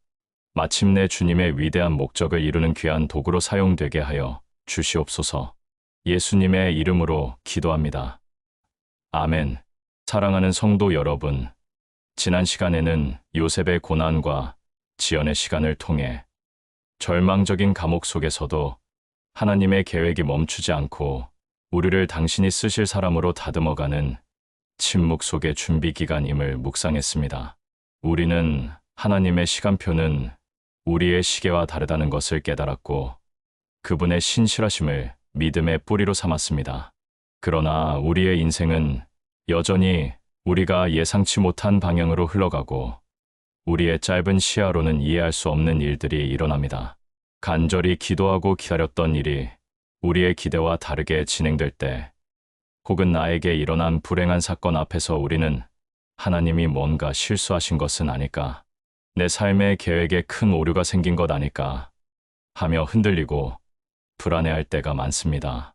마침내 주님의 위대한 목적을 이루는 귀한 도구로 사용되게 하여 주시옵소서. 예수님의 이름으로 기도합니다. 아멘. 사랑하는 성도 여러분, 지난 시간에는 요셉의 고난과 지연의 시간을 통해 절망적인 감옥 속에서도 하나님의 계획이 멈추지 않고 우리를 당신이 쓰실 사람으로 다듬어가는 침묵 속의 준비 기간임을 묵상했습니다. 우리는 하나님의 시간표는 우리의 시계와 다르다는 것을 깨달았고 그분의 신실하심을 믿음의 뿌리로 삼았습니다. 그러나 우리의 인생은 여전히 우리가 예상치 못한 방향으로 흘러가고 우리의 짧은 시야로는 이해할 수 없는 일들이 일어납니다. 간절히 기도하고 기다렸던 일이 우리의 기대와 다르게 진행될 때, 혹은 나에게 일어난 불행한 사건 앞에서 우리는 하나님이 뭔가 실수하신 것은 아닐까, 내 삶의 계획에 큰 오류가 생긴 것 아닐까 하며 흔들리고 불안해할 때가 많습니다.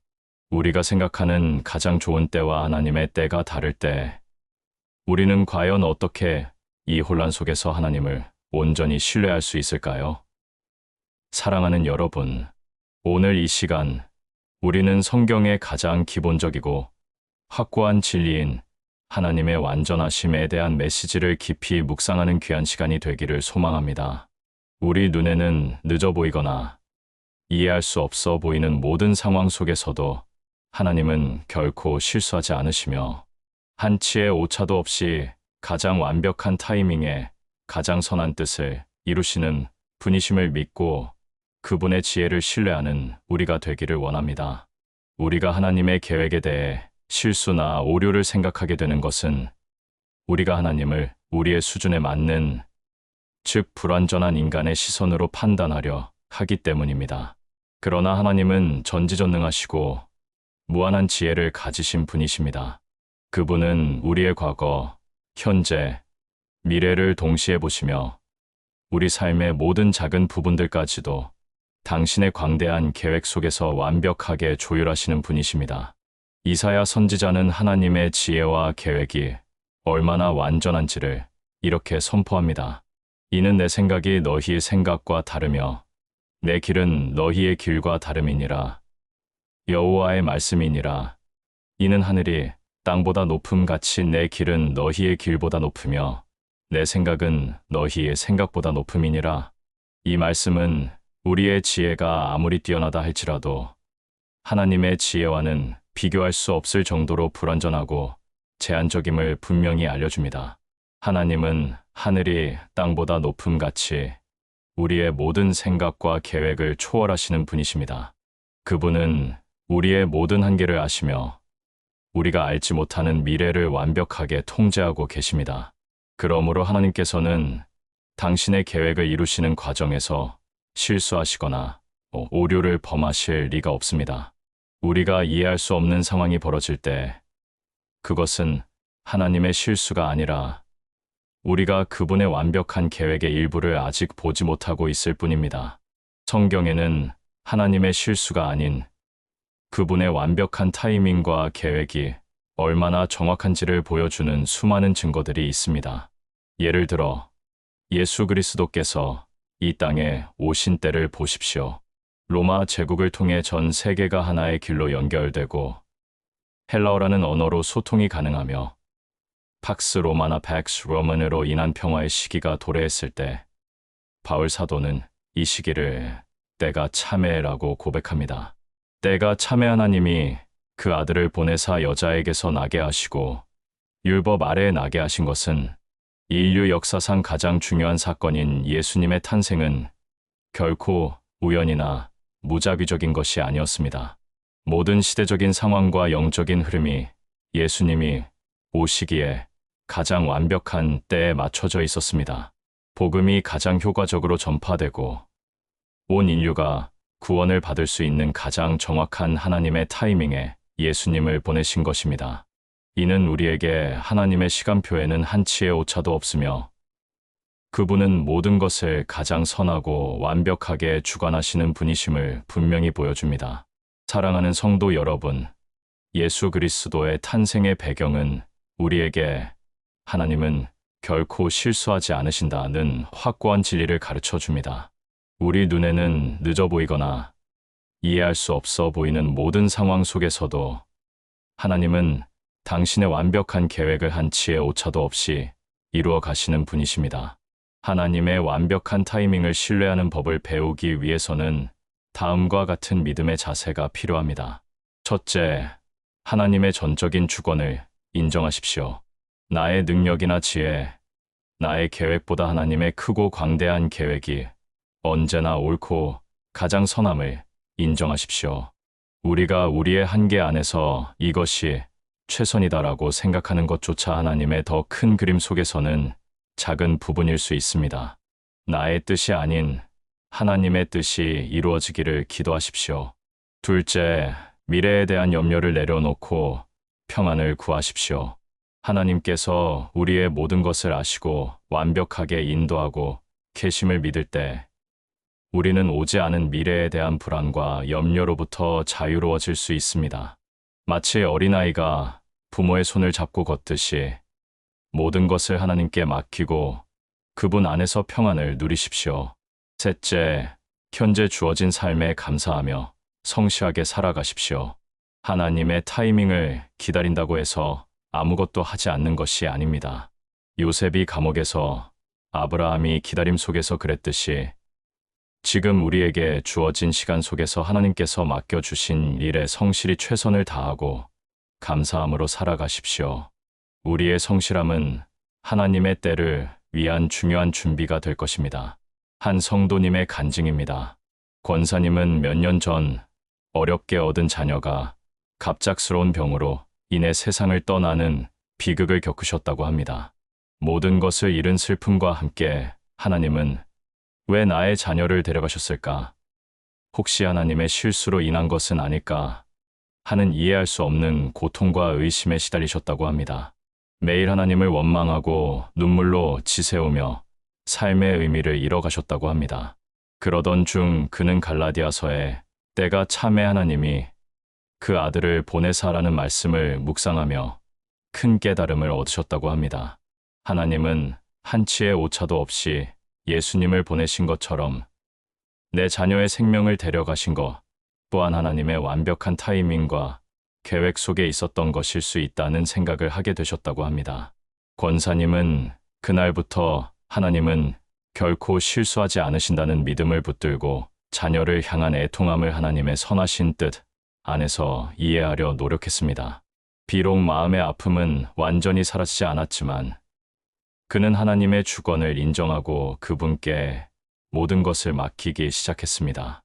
우리가 생각하는 가장 좋은 때와 하나님의 때가 다를 때, 우리는 과연 어떻게 이 혼란 속에서 하나님을 온전히 신뢰할 수 있을까요? 사랑하는 여러분, 오늘 이 시간, 우리는 성경의 가장 기본적이고 확고한 진리인 하나님의 완전하심에 대한 메시지를 깊이 묵상하는 귀한 시간이 되기를 소망합니다. 우리 눈에는 늦어 보이거나 이해할 수 없어 보이는 모든 상황 속에서도 하나님은 결코 실수하지 않으시며 한치의 오차도 없이 가장 완벽한 타이밍에 가장 선한 뜻을 이루시는 분이심을 믿고 그분의 지혜를 신뢰하는 우리가 되기를 원합니다. 우리가 하나님의 계획에 대해 실수나 오류를 생각하게 되는 것은 우리가 하나님을 우리의 수준에 맞는, 즉 불완전한 인간의 시선으로 판단하려 하기 때문입니다. 그러나 하나님은 전지전능하시고 무한한 지혜를 가지신 분이십니다. 그분은 우리의 과거, 현재, 미래를 동시에 보시며 우리 삶의 모든 작은 부분들까지도 당신의 광대한 계획 속에서 완벽하게 조율하시는 분이십니다. 이사야 선지자는 하나님의 지혜와 계획이 얼마나 완전한지를 이렇게 선포합니다. 이는 내 생각이 너희의 생각과 다르며 내 길은 너희의 길과 다름이니라. 여호와의 말씀이니라. 이는 하늘이 땅보다 높음같이 내 길은 너희의 길보다 높으며 내 생각은 너희의 생각보다 높음이니라. 이 말씀은 우리의 지혜가 아무리 뛰어나다 할지라도 하나님의 지혜와는 비교할 수 없을 정도로 불완전하고 제한적임을 분명히 알려줍니다. 하나님은 하늘이 땅보다 높음같이 우리의 모든 생각과 계획을 초월하시는 분이십니다. 그분은 우리의 모든 한계를 아시며 우리가 알지 못하는 미래를 완벽하게 통제하고 계십니다. 그러므로 하나님께서는 당신의 계획을 이루시는 과정에서 실수하시거나 오류를 범하실 리가 없습니다. 우리가 이해할 수 없는 상황이 벌어질 때 그것은 하나님의 실수가 아니라 우리가 그분의 완벽한 계획의 일부를 아직 보지 못하고 있을 뿐입니다. 성경에는 하나님의 실수가 아닌 그분의 완벽한 타이밍과 계획이 얼마나 정확한지를 보여주는 수많은 증거들이 있습니다. 예를 들어 예수 그리스도께서 이 땅에 오신 때를 보십시오. 로마 제국을 통해 전 세계가 하나의 길로 연결되고 헬라어라는 언어로 소통이 가능하며 팍스 로마나 팩스 로만으로 인한 평화의 시기가 도래했을 때 바울 사도는 이 시기를 때가 참회라고 고백합니다. 때가 참회 하나님이 그 아들을 보내사 여자에게서 나게 하시고 율법 아래에 나게 하신 것은 인류 역사상 가장 중요한 사건인 예수님의 탄생은 결코 우연이나 무작위적인 것이 아니었습니다. 모든 시대적인 상황과 영적인 흐름이 예수님이 오시기에 가장 완벽한 때에 맞춰져 있었습니다. 복음이 가장 효과적으로 전파되고 온 인류가 구원을 받을 수 있는 가장 정확한 하나님의 타이밍에 예수님을 보내신 것입니다. 이는 우리에게 하나님의 시간표에는 한치의 오차도 없으며 그분은 모든 것을 가장 선하고 완벽하게 주관하시는 분이심을 분명히 보여줍니다. 사랑하는 성도 여러분, 예수 그리스도의 탄생의 배경은 우리에게 하나님은 결코 실수하지 않으신다는 확고한 진리를 가르쳐 줍니다. 우리 눈에는 늦어 보이거나 이해할 수 없어 보이는 모든 상황 속에서도 하나님은 당신의 완벽한 계획을 한치의 오차도 없이 이루어 가시는 분이십니다. 하나님의 완벽한 타이밍을 신뢰하는 법을 배우기 위해서는 다음과 같은 믿음의 자세가 필요합니다. 첫째, 하나님의 전적인 주권을 인정하십시오. 나의 능력이나 지혜, 나의 계획보다 하나님의 크고 광대한 계획이 언제나 옳고 가장 선함을 인정하십시오. 우리가 우리의 한계 안에서 이것이 최선이다라고 생각하는 것조차 하나님의 더 큰 그림 속에서는 작은 부분일 수 있습니다. 나의 뜻이 아닌 하나님의 뜻이 이루어지기를 기도하십시오. 둘째, 미래에 대한 염려를 내려놓고 평안을 구하십시오. 하나님께서 우리의 모든 것을 아시고 완벽하게 인도하고 계심을 믿을 때 우리는 오지 않은 미래에 대한 불안과 염려로부터 자유로워질 수 있습니다. 마치 어린아이가 부모의 손을 잡고 걷듯이 모든 것을 하나님께 맡기고 그분 안에서 평안을 누리십시오. 셋째, 현재 주어진 삶에 감사하며 성실하게 살아가십시오. 하나님의 타이밍을 기다린다고 해서 아무것도 하지 않는 것이 아닙니다. 요셉이 감옥에서 아브라함이 기다림 속에서 그랬듯이 지금 우리에게 주어진 시간 속에서 하나님께서 맡겨주신 일에 성실히 최선을 다하고 감사함으로 살아가십시오. 우리의 성실함은 하나님의 때를 위한 중요한 준비가 될 것입니다. 한 성도님의 간증입니다. 권사님은 몇 년 전 어렵게 얻은 자녀가 갑작스러운 병으로 인해 세상을 떠나는 비극을 겪으셨다고 합니다. 모든 것을 잃은 슬픔과 함께 하나님은 왜 나의 자녀를 데려가셨을까? 혹시 하나님의 실수로 인한 것은 아닐까? 하는 이해할 수 없는 고통과 의심에 시달리셨다고 합니다. 매일 하나님을 원망하고 눈물로 지새우며 삶의 의미를 잃어가셨다고 합니다. 그러던 중 그는 갈라디아서에 때가 참에 하나님이 그 아들을 보내사라는 말씀을 묵상하며 큰 깨달음을 얻으셨다고 합니다. 하나님은 한치의 오차도 없이 예수님을 보내신 것처럼 내 자녀의 생명을 데려가신 것 또한 하나님의 완벽한 타이밍과 계획 속에 있었던 것일 수 있다는 생각을 하게 되셨다고 합니다. 권사님은 그날부터 하나님은 결코 실수하지 않으신다는 믿음을 붙들고 자녀를 향한 애통함을 하나님의 선하신 뜻 안에서 이해하려 노력했습니다. 비록 마음의 아픔은 완전히 사라지지 않았지만 그는 하나님의 주권을 인정하고 그분께 모든 것을 맡기기 시작했습니다.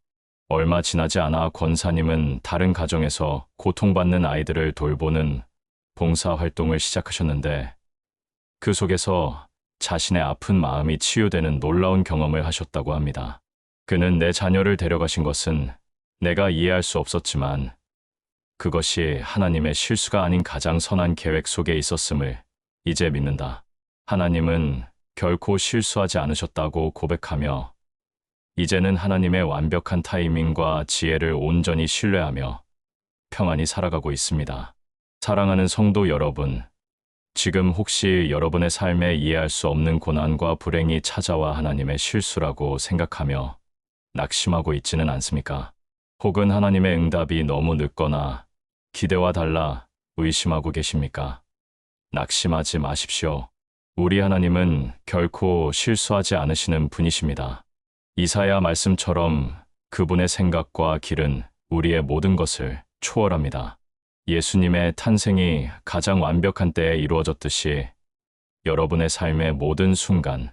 얼마 지나지 않아 권사님은 다른 가정에서 고통받는 아이들을 돌보는 봉사활동을 시작하셨는데 그 속에서 자신의 아픈 마음이 치유되는 놀라운 경험을 하셨다고 합니다. 그는 내 자녀를 데려가신 것은 내가 이해할 수 없었지만 그것이 하나님의 실수가 아닌 가장 선한 계획 속에 있었음을 이제 믿는다. 하나님은 결코 실수하지 않으셨다고 고백하며 이제는 하나님의 완벽한 타이밍과 지혜를 온전히 신뢰하며 평안히 살아가고 있습니다. 사랑하는 성도 여러분, 지금 혹시 여러분의 삶에 이해할 수 없는 고난과 불행이 찾아와 하나님의 실수라고 생각하며 낙심하고 있지는 않습니까? 혹은 하나님의 응답이 너무 늦거나 기대와 달라 의심하고 계십니까? 낙심하지 마십시오. 우리 하나님은 결코 실수하지 않으시는 분이십니다. 이사야 말씀처럼 그분의 생각과 길은 우리의 모든 것을 초월합니다. 예수님의 탄생이 가장 완벽한 때에 이루어졌듯이 여러분의 삶의 모든 순간,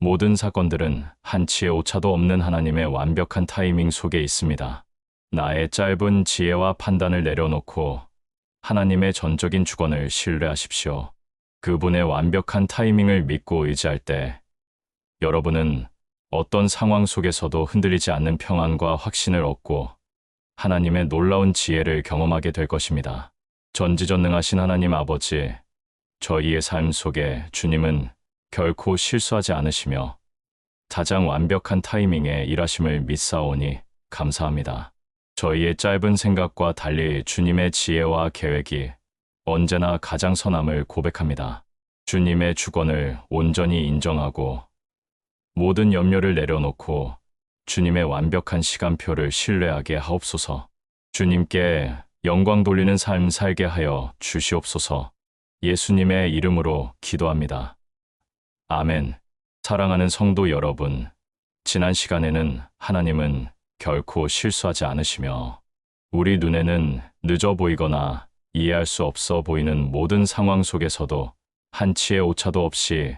모든 사건들은 한치의 오차도 없는 하나님의 완벽한 타이밍 속에 있습니다. 나의 짧은 지혜와 판단을 내려놓고 하나님의 전적인 주권을 신뢰하십시오. 그분의 완벽한 타이밍을 믿고 의지할 때 여러분은 어떤 상황 속에서도 흔들리지 않는 평안과 확신을 얻고 하나님의 놀라운 지혜를 경험하게 될 것입니다. 전지전능하신 하나님 아버지, 저희의 삶 속에 주님은 결코 실수하지 않으시며 가장 완벽한 타이밍에 일하심을 믿사오니 감사합니다. 저희의 짧은 생각과 달리 주님의 지혜와 계획이 언제나 가장 선함을 고백합니다. 주님의 주권을 온전히 인정하고 모든 염려를 내려놓고 주님의 완벽한 시간표를 신뢰하게 하옵소서. 주님께 영광 돌리는 삶 살게 하여 주시옵소서. 예수님의 이름으로 기도합니다. 아멘. 사랑하는 성도 여러분, 지난 시간에는 하나님은 결코 실수하지 않으시며 우리 눈에는 늦어 보이거나 이해할 수 없어 보이는 모든 상황 속에서도 한치의 오차도 없이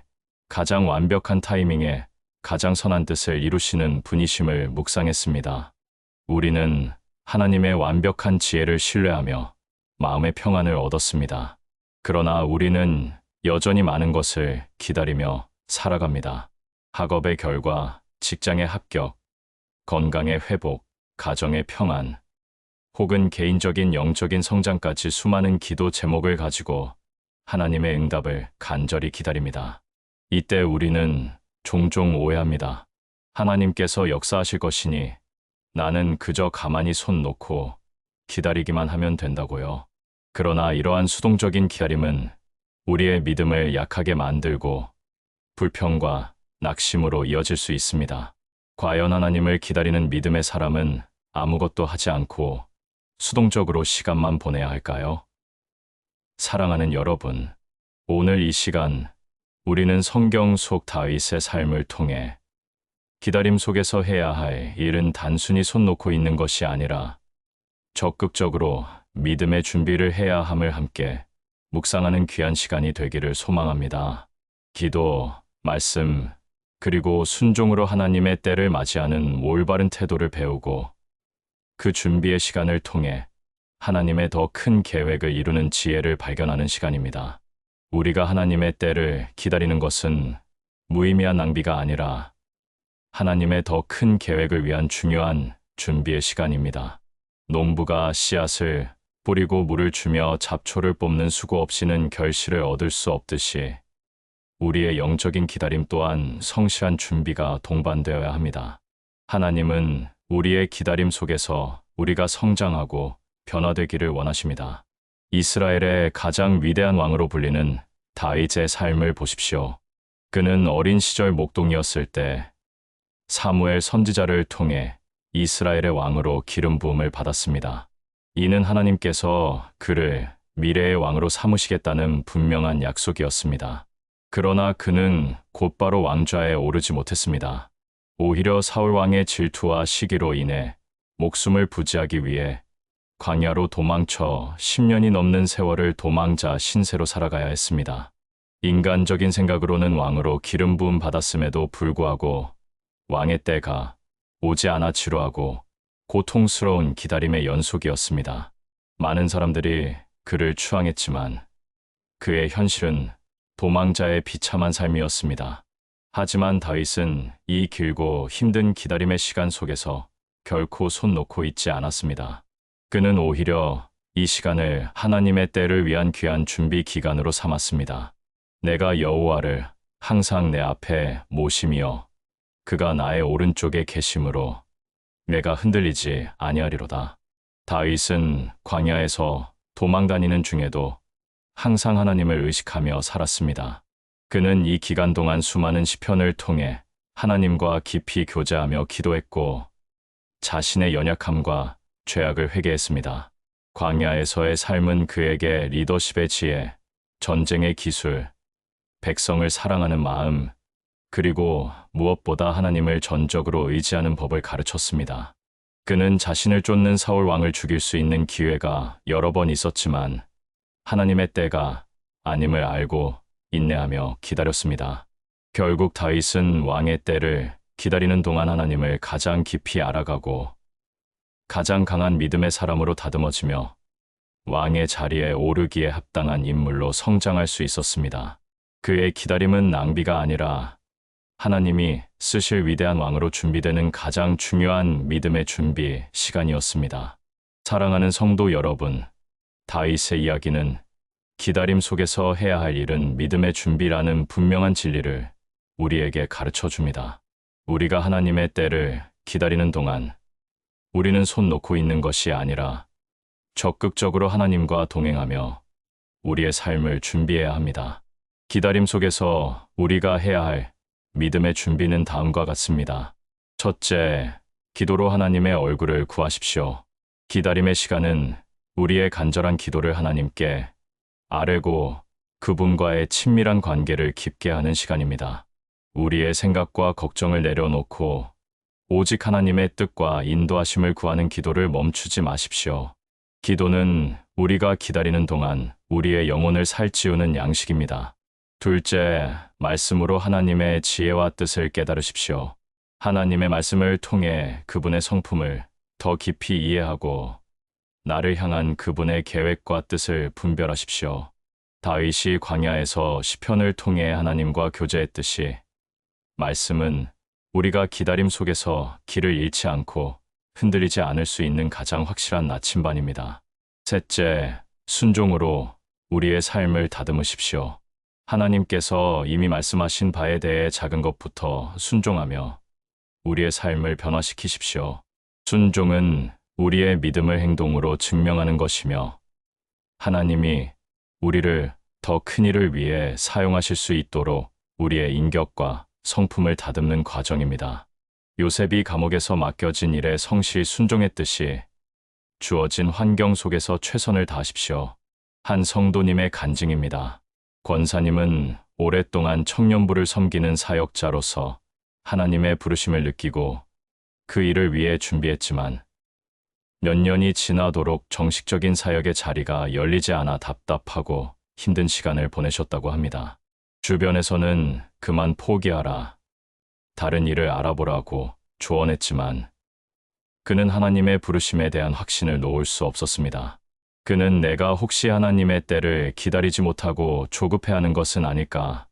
가장 완벽한 타이밍에 가장 선한 뜻을 이루시는 분이심을 묵상했습니다. 우리는 하나님의 완벽한 지혜를 신뢰하며 마음의 평안을 얻었습니다. 그러나 우리는 여전히 많은 것을 기다리며 살아갑니다. 학업의 결과, 직장의 합격, 건강의 회복, 가정의 평안, 혹은 개인적인 영적인 성장까지 수많은 기도 제목을 가지고 하나님의 응답을 간절히 기다립니다. 이때 우리는 종종 오해합니다. 하나님께서 역사하실 것이니 나는 그저 가만히 손 놓고 기다리기만 하면 된다고요. 그러나 이러한 수동적인 기다림은 우리의 믿음을 약하게 만들고 불평과 낙심으로 이어질 수 있습니다. 과연 하나님을 기다리는 믿음의 사람은 아무것도 하지 않고 수동적으로 시간만 보내야 할까요? 사랑하는 여러분, 오늘 이 시간 우리는 성경 속 다윗의 삶을 통해 기다림 속에서 해야 할 일은 단순히 손 놓고 있는 것이 아니라 적극적으로 믿음의 준비를 해야 함을 함께 묵상하는 귀한 시간이 되기를 소망합니다. 기도, 말씀, 그리고 순종으로 하나님의 때를 맞이하는 올바른 태도를 배우고 그 준비의 시간을 통해 하나님의 더 큰 계획을 이루는 지혜를 발견하는 시간입니다. 우리가 하나님의 때를 기다리는 것은 무의미한 낭비가 아니라 하나님의 더 큰 계획을 위한 중요한 준비의 시간입니다. 농부가 씨앗을 뿌리고 물을 주며 잡초를 뽑는 수고 없이는 결실을 얻을 수 없듯이 우리의 영적인 기다림 또한 성실한 준비가 동반되어야 합니다. 하나님은 우리의 기다림 속에서 우리가 성장하고 변화되기를 원하십니다. 이스라엘의 가장 위대한 왕으로 불리는 다윗의 삶을 보십시오. 그는 어린 시절 목동이었을 때 사무엘 선지자를 통해 이스라엘의 왕으로 기름 부음을 받았습니다. 이는 하나님께서 그를 미래의 왕으로 삼으시겠다는 분명한 약속이었습니다. 그러나 그는 곧바로 왕좌에 오르지 못했습니다. 오히려 사울 왕의 질투와 시기로 인해 목숨을 부지하기 위해 광야로 도망쳐 10년이 넘는 세월을 도망자 신세로 살아가야 했습니다. 인간적인 생각으로는 왕으로 기름 부음 받았음에도 불구하고 왕의 때가 오지 않아 지루하고 고통스러운 기다림의 연속이었습니다. 많은 사람들이 그를 추앙했지만 그의 현실은 도망자의 비참한 삶이었습니다. 하지만 다윗은 이 길고 힘든 기다림의 시간 속에서 결코 손 놓고 있지 않았습니다. 그는 오히려 이 시간을 하나님의 때를 위한 귀한 준비 기간으로 삼았습니다. 내가 여호와를 항상 내 앞에 모심이여 그가 나의 오른쪽에 계심으로 내가 흔들리지 아니하리로다. 다윗은 광야에서 도망다니는 중에도 항상 하나님을 의식하며 살았습니다. 그는 이 기간 동안 수많은 시편을 통해 하나님과 깊이 교제하며 기도했고 자신의 연약함과 죄악을 회개했습니다. 광야에서의 삶은 그에게 리더십의 지혜, 전쟁의 기술, 백성을 사랑하는 마음, 그리고 무엇보다 하나님을 전적으로 의지하는 법을 가르쳤습니다. 그는 자신을 쫓는 사울 왕을 죽일 수 있는 기회가 여러 번 있었지만 하나님의 때가 아님을 알고 인내하며 기다렸습니다. 결국 다윗은 왕의 때를 기다리는 동안 하나님을 가장 깊이 알아가고 가장 강한 믿음의 사람으로 다듬어지며 왕의 자리에 오르기에 합당한 인물로 성장할 수 있었습니다. 그의 기다림은 낭비가 아니라 하나님이 쓰실 위대한 왕으로 준비되는 가장 중요한 믿음의 준비 시간이었습니다. 사랑하는 성도 여러분, 다윗의 이야기는 기다림 속에서 해야 할 일은 믿음의 준비라는 분명한 진리를 우리에게 가르쳐 줍니다. 우리가 하나님의 때를 기다리는 동안 우리는 손 놓고 있는 것이 아니라 적극적으로 하나님과 동행하며 우리의 삶을 준비해야 합니다. 기다림 속에서 우리가 해야 할 믿음의 준비는 다음과 같습니다. 첫째, 기도로 하나님의 얼굴을 구하십시오. 기다림의 시간은 우리의 간절한 기도를 하나님께 아뢰고 그분과의 친밀한 관계를 깊게 하는 시간입니다. 우리의 생각과 걱정을 내려놓고 오직 하나님의 뜻과 인도하심을 구하는 기도를 멈추지 마십시오. 기도는 우리가 기다리는 동안 우리의 영혼을 살찌우는 양식입니다. 둘째, 말씀으로 하나님의 지혜와 뜻을 깨달으십시오. 하나님의 말씀을 통해 그분의 성품을 더 깊이 이해하고 나를 향한 그분의 계획과 뜻을 분별하십시오. 다윗이 광야에서 시편을 통해 하나님과 교제했듯이 말씀은 우리가 기다림 속에서 길을 잃지 않고 흔들리지 않을 수 있는 가장 확실한 나침반입니다. 셋째, 순종으로 우리의 삶을 다듬으십시오. 하나님께서 이미 말씀하신 바에 대해 작은 것부터 순종하며 우리의 삶을 변화시키십시오. 순종은 우리의 믿음을 행동으로 증명하는 것이며 하나님이 우리를 더 큰 일을 위해 사용하실 수 있도록 우리의 인격과 성품을 다듬는 과정입니다. 요셉이 감옥에서 맡겨진 일에 성실히 순종했듯이 주어진 환경 속에서 최선을 다하십시오. 한 성도님의 간증입니다. 권사님은 오랫동안 청년부를 섬기는 사역자로서 하나님의 부르심을 느끼고 그 일을 위해 준비했지만 몇 년이 지나도록 정식적인 사역의 자리가 열리지 않아 답답하고 힘든 시간을 보내셨다고 합니다. 주변에서는 그만 포기하라, 다른 일을 알아보라고 조언했지만 그는 하나님의 부르심에 대한 확신을 놓을 수 없었습니다. 그는 내가 혹시 하나님의 때를 기다리지 못하고 조급해하는 것은 아닐까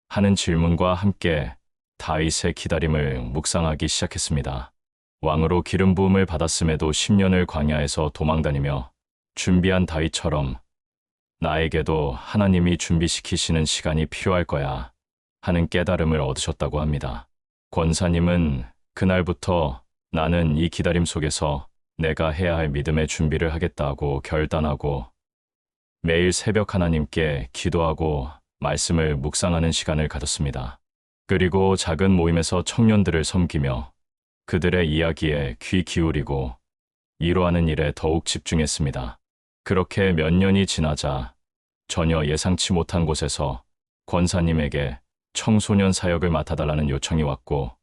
하는 질문과 함께 다윗의 기다림을 묵상하기 시작했습니다. 왕으로 기름 부음을 받았음에도 10년을 광야에서 도망다니며 준비한 다윗처럼 나에게도 하나님이 준비시키시는 시간이 필요할 거야 하는 깨달음을 얻으셨다고 합니다. 권사님은 그날부터 나는 이 기다림 속에서 내가 해야 할 믿음의 준비를 하겠다고 결단하고 매일 새벽 하나님께 기도하고 말씀을 묵상하는 시간을 가졌습니다. 그리고 작은 모임에서 청년들을 섬기며 그들의 이야기에 귀 기울이고 위로하는 일에 더욱 집중했습니다. 그렇게 몇 년이 지나자 전혀 예상치 못한 곳에서 권사님에게 청소년 사역을 맡아달라는 요청이 왔고,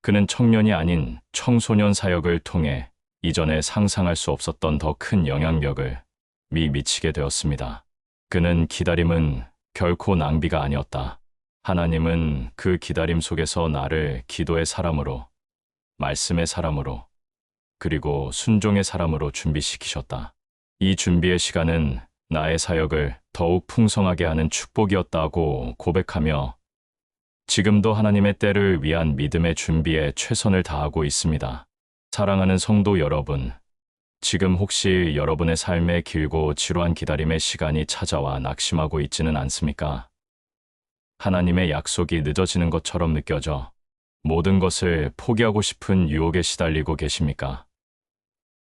그는 청년이 아닌 청소년 사역을 통해 이전에 상상할 수 없었던 더 큰 영향력을 미치게 되었습니다. 그는 기다림은 결코 낭비가 아니었다. 하나님은 그 기다림 속에서 나를 기도의 사람으로, 말씀의 사람으로, 그리고 순종의 사람으로 준비시키셨다. 이 준비의 시간은 나의 사역을 더욱 풍성하게 하는 축복이었다고 고백하며 지금도 하나님의 때를 위한 믿음의 준비에 최선을 다하고 있습니다. 사랑하는 성도 여러분, 지금 혹시 여러분의 삶에 길고 지루한 기다림의 시간이 찾아와 낙심하고 있지는 않습니까? 하나님의 약속이 늦어지는 것처럼 느껴져 모든 것을 포기하고 싶은 유혹에 시달리고 계십니까?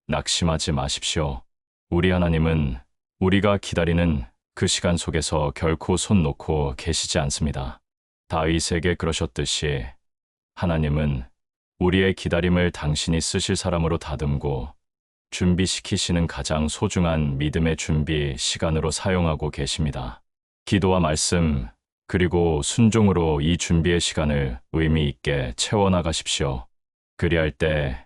낙심하지 마십시오. 우리 하나님은 우리가 기다리는 그 시간 속에서 결코 손 놓고 계시지 않습니다. 다윗에게 그러셨듯이 하나님은 우리의 기다림을 당신이 쓰실 사람으로 다듬고 준비시키시는 가장 소중한 믿음의 준비 시간으로 사용하고 계십니다. 기도와 말씀, 그리고 순종으로 이 준비의 시간을 의미 있게 채워나가십시오. 그리할 때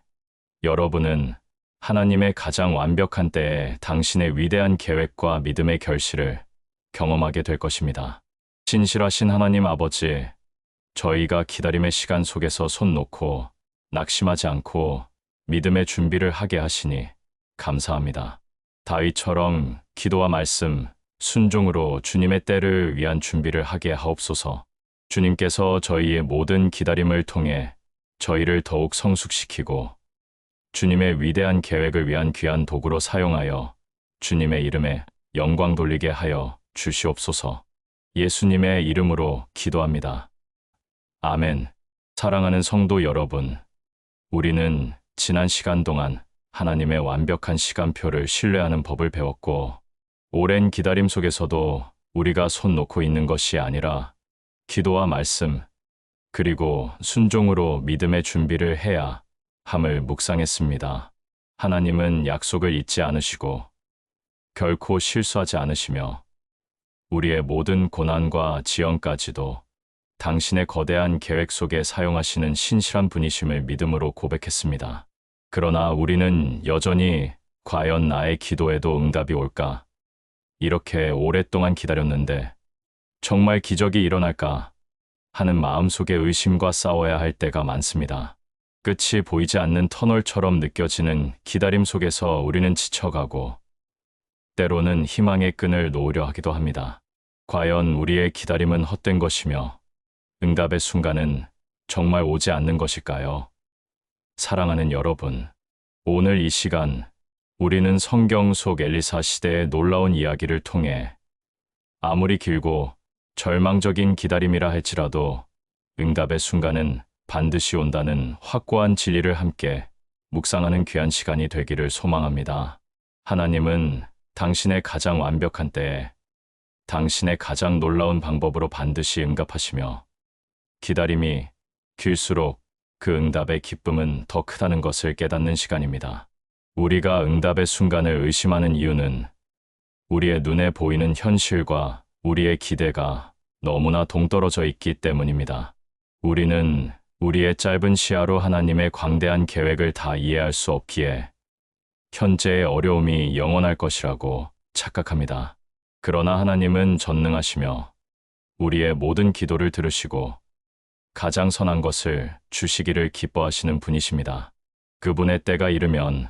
여러분은 하나님의 가장 완벽한 때에 당신의 위대한 계획과 믿음의 결실을 경험하게 될 것입니다. 신실하신 하나님 아버지, 저희가 기다림의 시간 속에서 손 놓고 낙심하지 않고 믿음의 준비를 하게 하시니 감사합니다. 다윗처럼 기도와 말씀, 순종으로 주님의 때를 위한 준비를 하게 하옵소서. 주님께서 저희의 모든 기다림을 통해 저희를 더욱 성숙시키고 주님의 위대한 계획을 위한 귀한 도구로 사용하여 주님의 이름에 영광 돌리게 하여 주시옵소서. 예수님의 이름으로 기도합니다. 아멘. 사랑하는 성도 여러분, 우리는 지난 시간 동안 하나님의 완벽한 시간표를 신뢰하는 법을 배웠고, 오랜 기다림 속에서도 우리가 손 놓고 있는 것이 아니라 기도와 말씀, 그리고 순종으로 믿음의 준비를 해야 함을 묵상했습니다. 하나님은 약속을 잊지 않으시고 결코 실수하지 않으시며 우리의 모든 고난과 지연까지도 당신의 거대한 계획 속에 사용하시는 신실한 분이심을 믿음으로 고백했습니다. 그러나 우리는 여전히 과연 나의 기도에도 응답이 올까? 이렇게 오랫동안 기다렸는데 정말 기적이 일어날까? 하는 마음속의 의심과 싸워야 할 때가 많습니다. 끝이 보이지 않는 터널처럼 느껴지는 기다림 속에서 우리는 지쳐가고 때로는 희망의 끈을 놓으려 하기도 합니다. 과연 우리의 기다림은 헛된 것이며 응답의 순간은 정말 오지 않는 것일까요? 사랑하는 여러분, 오늘 이 시간 우리는 성경 속 엘리사 시대의 놀라운 이야기를 통해 아무리 길고 절망적인 기다림이라 할지라도 응답의 순간은 반드시 온다는 확고한 진리를 함께 묵상하는 귀한 시간이 되기를 소망합니다. 하나님은 당신의 가장 완벽한 때에 당신의 가장 놀라운 방법으로 반드시 응답하시며 기다림이 길수록 그 응답의 기쁨은 더 크다는 것을 깨닫는 시간입니다. 우리가 응답의 순간을 의심하는 이유는 우리의 눈에 보이는 현실과 우리의 기대가 너무나 동떨어져 있기 때문입니다. 우리는 우리의 짧은 시야로 하나님의 광대한 계획을 다 이해할 수 없기에 현재의 어려움이 영원할 것이라고 착각합니다. 그러나 하나님은 전능하시며 우리의 모든 기도를 들으시고 가장 선한 것을 주시기를 기뻐하시는 분이십니다. 그분의 때가 이르면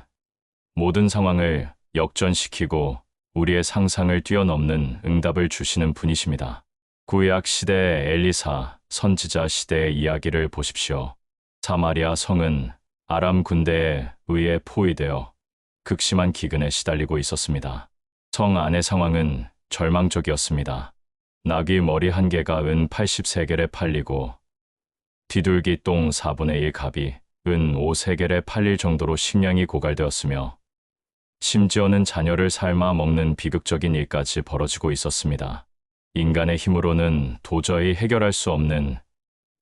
모든 상황을 역전시키고 우리의 상상을 뛰어넘는 응답을 주시는 분이십니다. 구약 시대의 엘리사, 선지자 시대의 이야기를 보십시오. 사마리아 성은 아람 군대에 의해 포위되어 극심한 기근에 시달리고 있었습니다. 성 안의 상황은 절망적이었습니다. 나귀 머리 한 개가 은 80세겔에 팔리고 뒤둘기 똥 4분의 1 갑이 은 5세겔에 팔릴 정도로 식량이 고갈되었으며 심지어는 자녀를 삶아 먹는 비극적인 일까지 벌어지고 있었습니다. 인간의 힘으로는 도저히 해결할 수 없는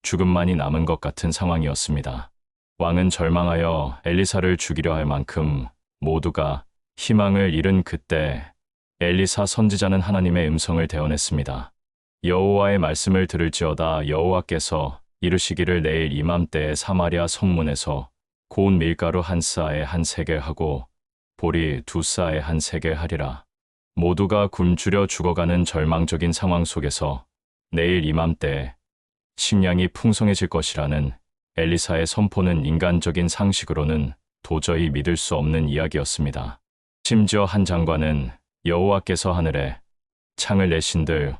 죽음만이 남은 것 같은 상황이었습니다. 왕은 절망하여 엘리사를 죽이려 할 만큼 모두가 희망을 잃은 그때 엘리사 선지자는 하나님의 음성을 대언했습니다. 여호와의 말씀을 들을지어다. 여호와께서 이르시기를 내일 이맘때에 사마리아 성문에서 고운 밀가루 한 싸에 한 세겔 하고 보리 두 싸에 한 세겔 하리라. 모두가 굶주려 죽어가는 절망적인 상황 속에서 내일 이맘때에 식량이 풍성해질 것이라는 엘리사의 선포는 인간적인 상식으로는 도저히 믿을 수 없는 이야기였습니다. 심지어 한 장관은 여호와께서 하늘에 창을 내신들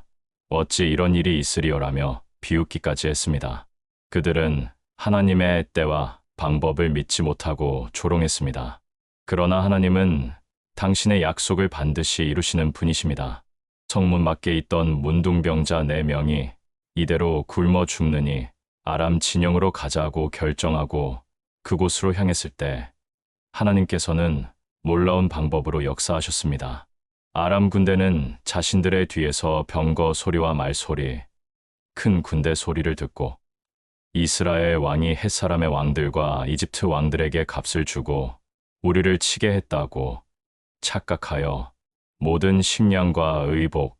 어찌 이런 일이 있으리요라며 비웃기까지 했습니다. 그들은 하나님의 때와 방법을 믿지 못하고 조롱했습니다. 그러나 하나님은 당신의 약속을 반드시 이루시는 분이십니다. 성문 밖에 있던 문둥병자 4명이 이대로 굶어 죽느니 아람 진영으로 가자고 결정하고 그곳으로 향했을 때 하나님께서는 놀라운 방법으로 역사하셨습니다. 아람 군대는 자신들의 뒤에서 병거 소리와 말소리, 큰 군대 소리를 듣고 이스라엘 왕이 헷사람의 왕들과 이집트 왕들에게 값을 주고 우리를 치게 했다고 착각하여 모든 식량과 의복,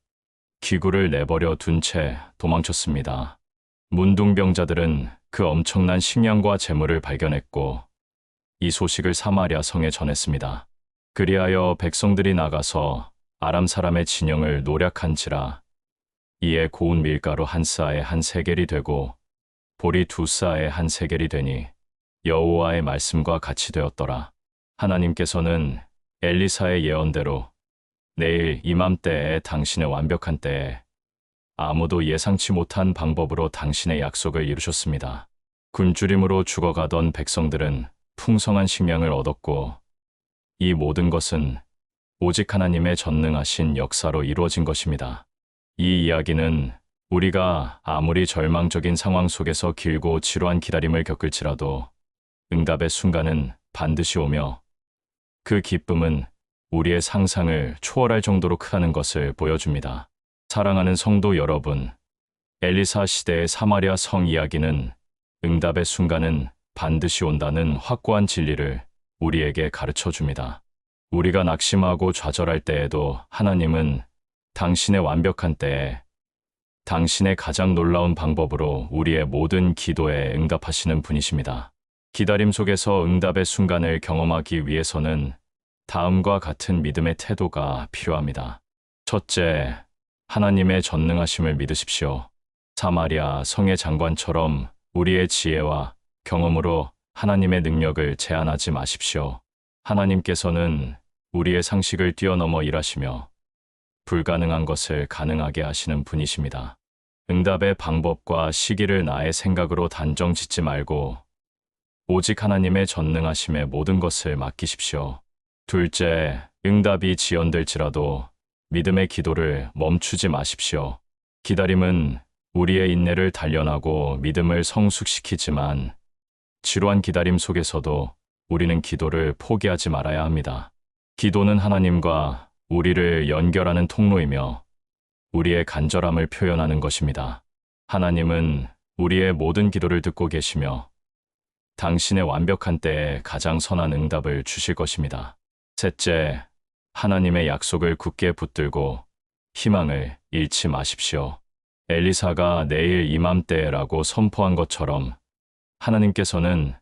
기구를 내버려 둔 채 도망쳤습니다. 문둥병자들은 그 엄청난 식량과 재물을 발견했고 이 소식을 사마리아 성에 전했습니다. 그리하여 백성들이 나가서 아람 사람의 진영을 노략한지라. 이에 고운 밀가루 한 싸에 한 세겔이 되고 보리 두 싸에 한 세겔이 되니 여호와의 말씀과 같이 되었더라. 하나님께서는 엘리사의 예언대로 내일 이맘때에 당신의 완벽한 때에 아무도 예상치 못한 방법으로 당신의 약속을 이루셨습니다. 굶주림으로 죽어가던 백성들은 풍성한 식량을 얻었고 이 모든 것은 오직 하나님의 전능하신 역사로 이루어진 것입니다. 이 이야기는 우리가 아무리 절망적인 상황 속에서 길고 지루한 기다림을 겪을지라도 응답의 순간은 반드시 오며 그 기쁨은 우리의 상상을 초월할 정도로 크다는 것을 보여줍니다. 사랑하는 성도 여러분, 엘리사 시대의 사마리아 성 이야기는 응답의 순간은 반드시 온다는 확고한 진리를 우리에게 가르쳐 줍니다. 우리가 낙심하고 좌절할 때에도 하나님은 당신의 완벽한 때에 당신의 가장 놀라운 방법으로 우리의 모든 기도에 응답하시는 분이십니다. 기다림 속에서 응답의 순간을 경험하기 위해서는 다음과 같은 믿음의 태도가 필요합니다. 첫째, 하나님의 전능하심을 믿으십시오. 사마리아 성의 장관처럼 우리의 지혜와 경험으로 하나님의 능력을 제한하지 마십시오. 하나님께서는 우리의 상식을 뛰어넘어 일하시며 불가능한 것을 가능하게 하시는 분이십니다. 응답의 방법과 시기를 나의 생각으로 단정 짓지 말고 오직 하나님의 전능하심에 모든 것을 맡기십시오. 둘째, 응답이 지연될지라도 믿음의 기도를 멈추지 마십시오. 기다림은 우리의 인내를 단련하고 믿음을 성숙시키지만 지루한 기다림 속에서도 우리는 기도를 포기하지 말아야 합니다. 기도는 하나님과 우리를 연결하는 통로이며 우리의 간절함을 표현하는 것입니다. 하나님은 우리의 모든 기도를 듣고 계시며 당신의 완벽한 때에 가장 선한 응답을 주실 것입니다. 셋째, 하나님의 약속을 굳게 붙들고 희망을 잃지 마십시오. 엘리사가 내일 이맘때라고 선포한 것처럼 하나님께서는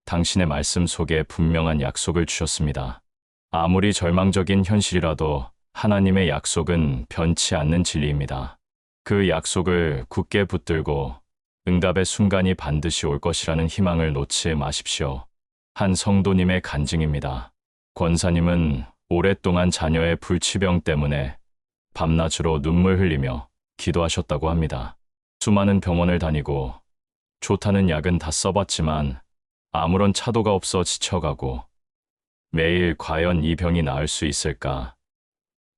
당신의 말씀 속에 분명한 약속을 주셨습니다. 아무리 절망적인 현실이라도 하나님의 약속은 변치 않는 진리입니다. 그 약속을 굳게 붙들고 응답의 순간이 반드시 올 것이라는 희망을 놓지 마십시오. 한 성도님의 간증입니다. 권사님은 오랫동안 자녀의 불치병 때문에 밤낮으로 눈물 흘리며 기도하셨다고 합니다. 수많은 병원을 다니고 좋다는 약은 다 써봤지만 아무런 차도가 없어 지쳐가고 매일 과연 이 병이 나을 수 있을까?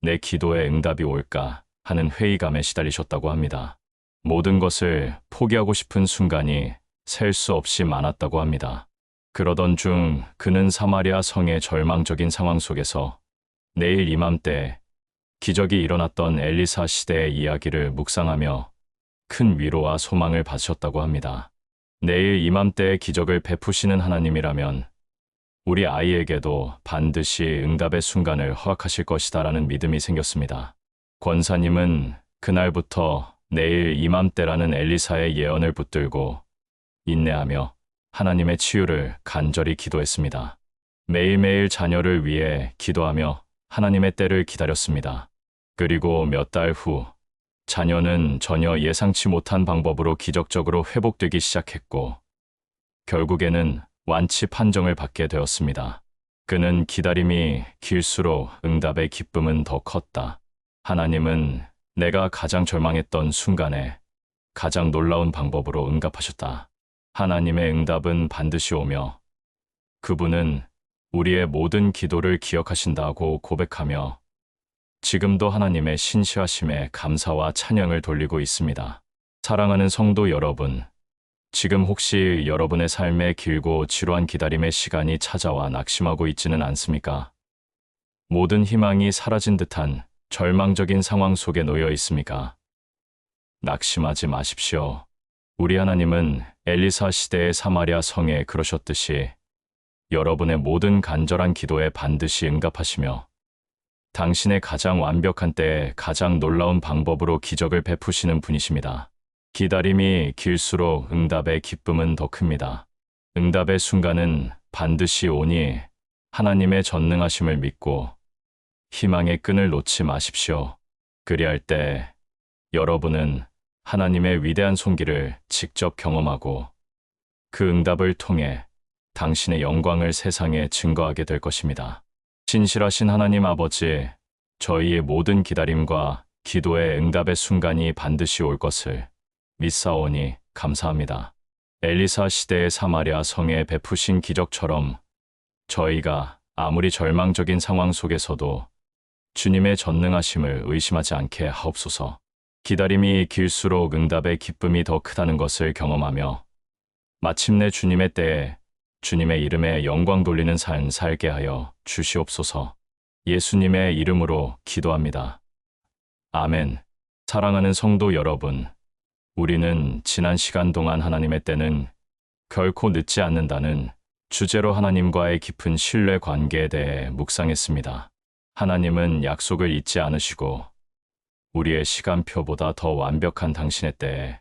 내 기도에 응답이 올까? 하는 회의감에 시달리셨다고 합니다. 모든 것을 포기하고 싶은 순간이 셀 수 없이 많았다고 합니다. 그러던 중 그는 사마리아 성의 절망적인 상황 속에서 내일 이맘때 기적이 일어났던 엘리사 시대의 이야기를 묵상하며 큰 위로와 소망을 받으셨다고 합니다. 내일 이맘때에 기적을 베푸시는 하나님이라면 우리 아이에게도 반드시 응답의 순간을 허락하실 것이다라는 믿음이 생겼습니다. 권사님은 그날부터 내일 이맘때라는 엘리사의 예언을 붙들고 인내하며 하나님의 치유를 간절히 기도했습니다. 매일매일 자녀를 위해 기도하며 하나님의 때를 기다렸습니다. 그리고 몇 달 후 자녀는 전혀 예상치 못한 방법으로 기적적으로 회복되기 시작했고 결국에는 완치 판정을 받게 되었습니다. 그는 기다림이 길수록 응답의 기쁨은 더 컸다. 하나님은 내가 가장 절망했던 순간에 가장 놀라운 방법으로 응답하셨다. 하나님의 응답은 반드시 오며 그분은 우리의 모든 기도를 기억하신다고 고백하며 지금도 하나님의 신실하심에 감사와 찬양을 돌리고 있습니다. 사랑하는 성도 여러분, 지금 혹시 여러분의 삶에 길고 지루한 기다림의 시간이 찾아와 낙심하고 있지는 않습니까? 모든 희망이 사라진 듯한 절망적인 상황 속에 놓여 있습니까? 낙심하지 마십시오. 우리 하나님은 엘리사 시대의 사마리아 성에 그러셨듯이 여러분의 모든 간절한 기도에 반드시 응답하시며 당신의 가장 완벽한 때에 가장 놀라운 방법으로 기적을 베푸시는 분이십니다. 기다림이 길수록 응답의 기쁨은 더 큽니다. 응답의 순간은 반드시 오니 하나님의 전능하심을 믿고 희망의 끈을 놓지 마십시오. 그리할 때 여러분은 하나님의 위대한 손길을 직접 경험하고 그 응답을 통해 당신의 영광을 세상에 증거하게 될 것입니다. 신실하신 하나님 아버지, 저희의 모든 기다림과 기도의 응답의 순간이 반드시 올 것을 믿사오니 감사합니다. 엘리사 시대의 사마리아 성에 베푸신 기적처럼 저희가 아무리 절망적인 상황 속에서도 주님의 전능하심을 의심하지 않게 하옵소서. 기다림이 길수록 응답의 기쁨이 더 크다는 것을 경험하며 마침내 주님의 때에 주님의 이름에 영광 돌리는 삶 살게 하여 주시옵소서. 예수님의 이름으로 기도합니다. 아멘. 사랑하는 성도 여러분, 우리는 지난 시간 동안 하나님의 때는 결코 늦지 않는다는 주제로 하나님과의 깊은 신뢰 관계에 대해 묵상했습니다. 하나님은 약속을 잊지 않으시고 우리의 시간표보다 더 완벽한 당신의 때에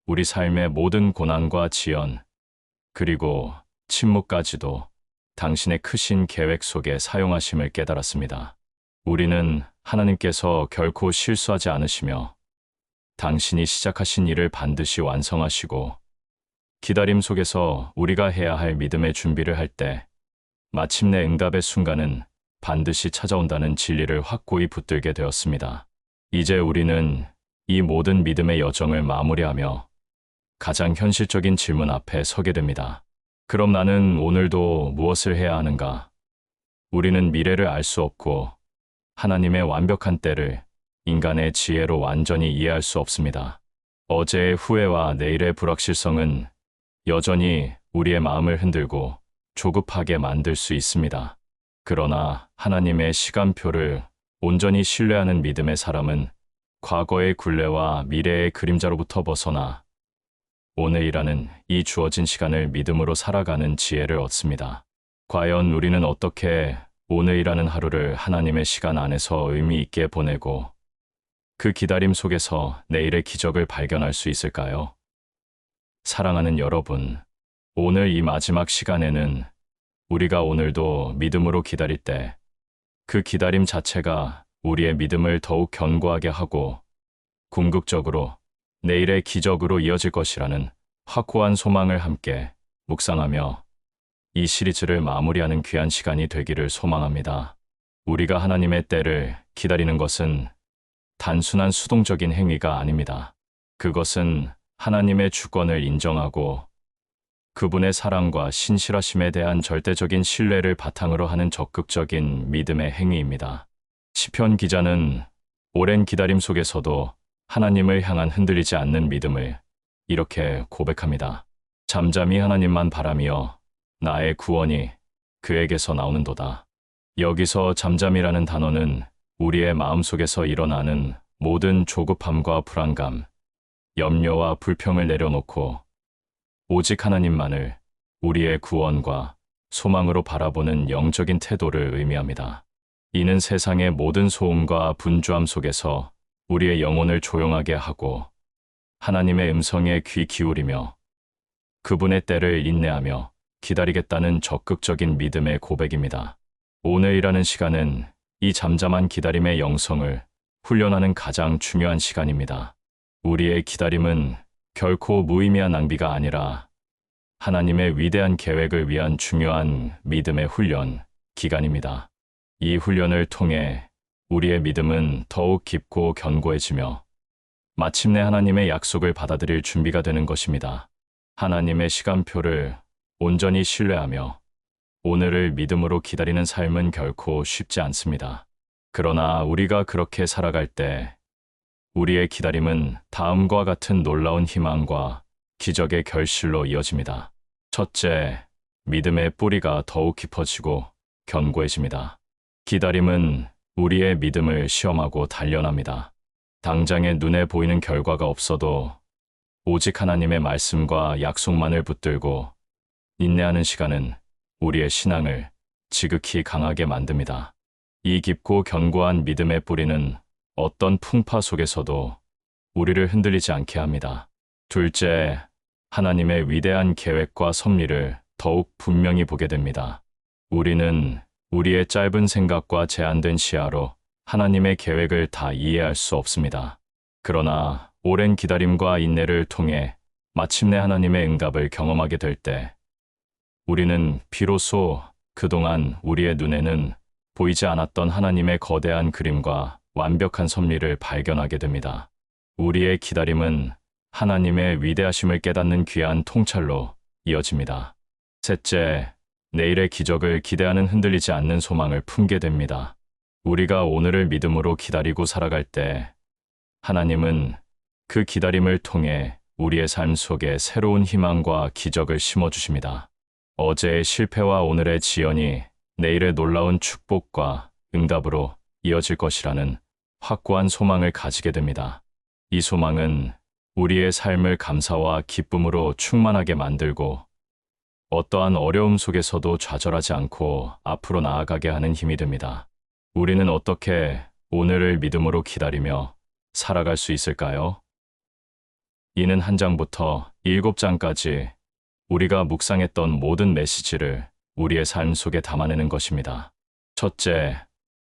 우리 삶의 모든 고난과 지연, 그리고 침묵까지도 당신의 크신 계획 속에 사용하심을 깨달았습니다. 우리는 하나님께서 결코 실수하지 않으시며 당신이 시작하신 일을 반드시 완성하시고 기다림 속에서 우리가 해야 할 믿음의 준비를 할 때 마침내 응답의 순간은 반드시 찾아온다는 진리를 확고히 붙들게 되었습니다. 이제 우리는 이 모든 믿음의 여정을 마무리하며 가장 현실적인 질문 앞에 서게 됩니다. 그럼 나는 오늘도 무엇을 해야 하는가? 우리는 미래를 알 수 없고 하나님의 완벽한 때를 인간의 지혜로 완전히 이해할 수 없습니다. 어제의 후회와 내일의 불확실성은 여전히 우리의 마음을 흔들고 조급하게 만들 수 있습니다. 그러나 하나님의 시간표를 온전히 신뢰하는 믿음의 사람은 과거의 굴레와 미래의 그림자로부터 벗어나 오늘이라는 이 주어진 시간을 믿음으로 살아가는 지혜를 얻습니다. 과연 우리는 어떻게 오늘이라는 하루를 하나님의 시간 안에서 의미 있게 보내고 그 기다림 속에서 내일의 기적을 발견할 수 있을까요? 사랑하는 여러분, 오늘 이 마지막 시간에는 우리가 오늘도 믿음으로 기다릴 때 그 기다림 자체가 우리의 믿음을 더욱 견고하게 하고 궁극적으로 내일의 기적으로 이어질 것이라는 확고한 소망을 함께 묵상하며 이 시리즈를 마무리하는 귀한 시간이 되기를 소망합니다. 우리가 하나님의 때를 기다리는 것은 단순한 수동적인 행위가 아닙니다. 그것은 하나님의 주권을 인정하고 그분의 사랑과 신실하심에 대한 절대적인 신뢰를 바탕으로 하는 적극적인 믿음의 행위입니다. 시편 기자는 오랜 기다림 속에서도 하나님을 향한 흔들리지 않는 믿음을 이렇게 고백합니다. 잠잠히 하나님만 바라며 나의 구원이 그에게서 나오는도다. 여기서 잠잠이라는 단어는 우리의 마음속에서 일어나는 모든 조급함과 불안감, 염려와 불평을 내려놓고 오직 하나님만을 우리의 구원과 소망으로 바라보는 영적인 태도를 의미합니다. 이는 세상의 모든 소음과 분주함 속에서 우리의 영혼을 조용하게 하고 하나님의 음성에 귀 기울이며 그분의 때를 인내하며 기다리겠다는 적극적인 믿음의 고백입니다. 오늘이라는 시간은 이 잠잠한 기다림의 영성을 훈련하는 가장 중요한 시간입니다. 우리의 기다림은 결코 무의미한 낭비가 아니라 하나님의 위대한 계획을 위한 중요한 믿음의 훈련 기간입니다. 이 훈련을 통해 우리의 믿음은 더욱 깊고 견고해지며 마침내 하나님의 약속을 받아들일 준비가 되는 것입니다. 하나님의 시간표를 온전히 신뢰하며 오늘을 믿음으로 기다리는 삶은 결코 쉽지 않습니다. 그러나 우리가 그렇게 살아갈 때 우리의 기다림은 다음과 같은 놀라운 희망과 기적의 결실로 이어집니다. 첫째, 믿음의 뿌리가 더욱 깊어지고 견고해집니다. 기다림은 우리의 믿음을 시험하고 단련합니다. 당장의 눈에 보이는 결과가 없어도 오직 하나님의 말씀과 약속만을 붙들고 인내하는 시간은 우리의 신앙을 지극히 강하게 만듭니다. 이 깊고 견고한 믿음의 뿌리는 어떤 풍파 속에서도 우리를 흔들리지 않게 합니다. 둘째, 하나님의 위대한 계획과 섭리를 더욱 분명히 보게 됩니다. 우리는 우리의 짧은 생각과 제한된 시야로 하나님의 계획을 다 이해할 수 없습니다. 그러나 오랜 기다림과 인내를 통해 마침내 하나님의 응답을 경험하게 될 때 우리는 비로소 그동안 우리의 눈에는 보이지 않았던 하나님의 거대한 그림과 완벽한 섭리를 발견하게 됩니다. 우리의 기다림은 하나님의 위대하심을 깨닫는 귀한 통찰로 이어집니다. 셋째, 내일의 기적을 기대하는 흔들리지 않는 소망을 품게 됩니다. 우리가 오늘을 믿음으로 기다리고 살아갈 때 하나님은 그 기다림을 통해 우리의 삶 속에 새로운 희망과 기적을 심어주십니다. 어제의 실패와 오늘의 지연이 내일의 놀라운 축복과 응답으로 이어질 것이라는 확고한 소망을 가지게 됩니다. 이 소망은 우리의 삶을 감사와 기쁨으로 충만하게 만들고 어떠한 어려움 속에서도 좌절하지 않고 앞으로 나아가게 하는 힘이 됩니다. 우리는 어떻게 오늘을 믿음으로 기다리며 살아갈 수 있을까요? 이는 1장부터 7장까지 우리가 묵상했던 모든 메시지를 우리의 삶 속에 담아내는 것입니다. 첫째,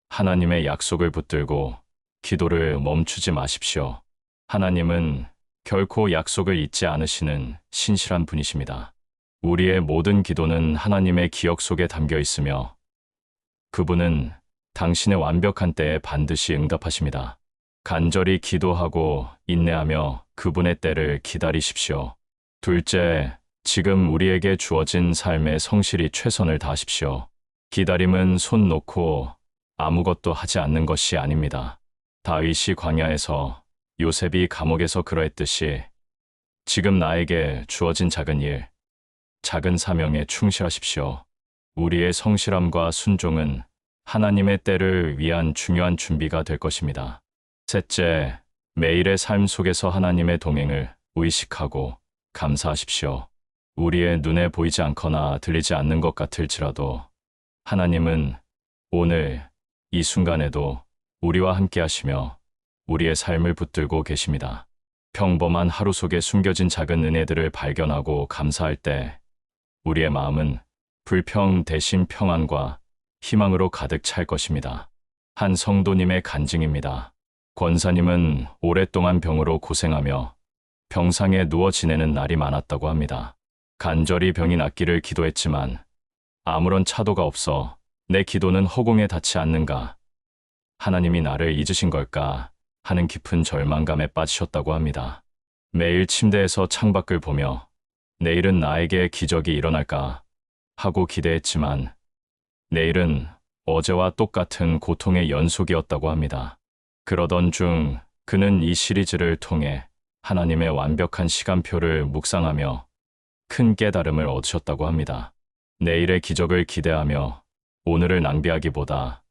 하나님의 약속을 붙들고 기도를 멈추지 마십시오. 하나님은 결코 약속을 잊지 않으시는 신실한 분이십니다. 우리의 모든 기도는 하나님의 기억 속에 담겨 있으며 그분은 당신의 완벽한 때에 반드시 응답하십니다. 간절히 기도하고 인내하며 그분의 때를 기다리십시오. 둘째, 지금 우리에게 주어진 삶에 성실히 최선을 다하십시오. 기다림은 손 놓고 아무것도 하지 않는 것이 아닙니다. 다윗이 광야에서 요셉이 감옥에서 그러했듯이 지금 나에게 주어진 작은 일, 작은 사명에 충실하십시오. 우리의 성실함과 순종은 하나님의 때를 위한 중요한 준비가 될 것입니다. 셋째, 매일의 삶 속에서 하나님의 동행을 의식하고 감사하십시오. 우리의 눈에 보이지 않거나 들리지 않는 것 같을지라도 하나님은 오늘 이 순간에도 우리와 함께 하시며 우리의 삶을 붙들고 계십니다. 평범한 하루 속에 숨겨진 작은 은혜들을 발견하고 감사할 때 우리의 마음은 불평 대신 평안과 희망으로 가득 찰 것입니다. 한 성도님의 간증입니다. 권사님은 오랫동안 병으로 고생하며 병상에 누워 지내는 날이 많았다고 합니다. 간절히 병이 낫기를 기도했지만 아무런 차도가 없어 내 기도는 허공에 닿지 않는가, 하나님이 나를 잊으신 걸까 하는 깊은 절망감에 빠지셨다고 합니다. 매일 침대에서 창밖을 보며 내일은 나에게 기적이 일어날까 하고 기대했지만 내일은 어제와 똑같은 고통의 연속이었다고 합니다. 그러던 중 그는 이 시리즈를 통해 하나님의 완벽한 시간표를 묵상하며 큰 깨달음을 얻으셨다고 합니다. 내일의 기적을 기대하며 오늘을 낭비하기보다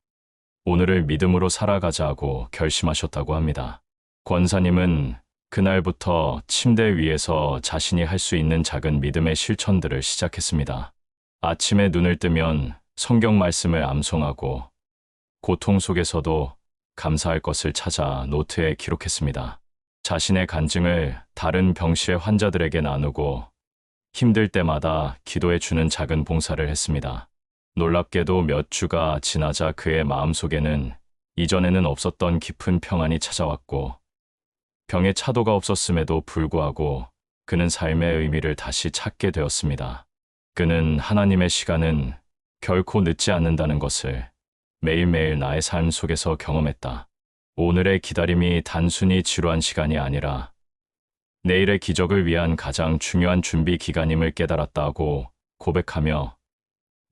오늘을 믿음으로 살아가자고 결심하셨다고 합니다. 권사님은 그날부터 침대 위에서 자신이 할 수 있는 작은 믿음의 실천들을 시작했습니다. 아침에 눈을 뜨면 성경 말씀을 암송하고 고통 속에서도 감사할 것을 찾아 노트에 기록했습니다. 자신의 간증을 다른 병실의 환자들에게 나누고 힘들 때마다 기도해 주는 작은 봉사를 했습니다. 놀랍게도 몇 주가 지나자 그의 마음속에는 이전에는 없었던 깊은 평안이 찾아왔고 병에 차도가 없었음에도 불구하고 그는 삶의 의미를 다시 찾게 되었습니다. 그는 하나님의 시간은 결코 늦지 않는다는 것을 매일매일 나의 삶 속에서 경험했다. 오늘의 기다림이 단순히 지루한 시간이 아니라 내일의 기적을 위한 가장 중요한 준비 기간임을 깨달았다고 고백하며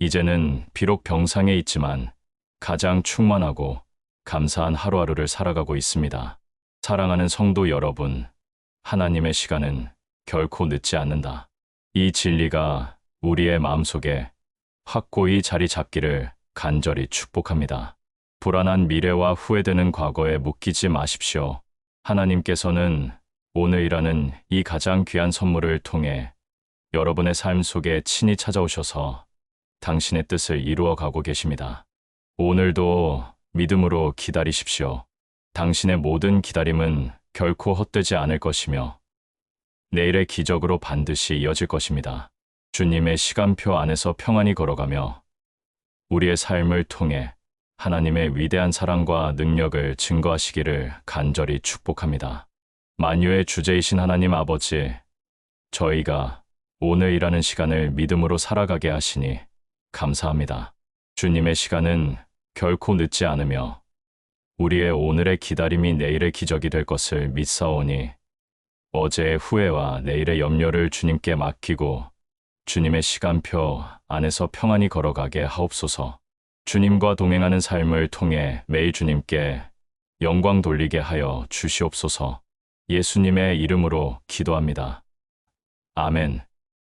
이제는 비록 병상에 있지만 가장 충만하고 감사한 하루하루를 살아가고 있습니다. 사랑하는 성도 여러분, 하나님의 시간은 결코 늦지 않는다. 이 진리가 우리의 마음속에 확고히 자리 잡기를 간절히 축복합니다. 불안한 미래와 후회되는 과거에 묶이지 마십시오. 하나님께서는 오늘이라는 이 가장 귀한 선물을 통해 여러분의 삶 속에 친히 찾아오셔서 당신의 뜻을 이루어 가고 계십니다. 오늘도 믿음으로 기다리십시오. 당신의 모든 기다림은 결코 헛되지 않을 것이며 내일의 기적으로 반드시 이어질 것입니다. 주님의 시간표 안에서 평안히 걸어가며 우리의 삶을 통해 하나님의 위대한 사랑과 능력을 증거하시기를 간절히 축복합니다. 만유의 주제이신 하나님 아버지, 저희가 오늘 일하는 시간을 믿음으로 살아가게 하시니 감사합니다. 주님의 시간은 결코 늦지 않으며 우리의 오늘의 기다림이 내일의 기적이 될 것을 믿사오니 어제의 후회와 내일의 염려를 주님께 맡기고 주님의 시간표 안에서 평안히 걸어가게 하옵소서. 주님과 동행하는 삶을 통해 매일 주님께 영광 돌리게 하여 주시옵소서. 예수님의 이름으로 기도합니다. 아멘.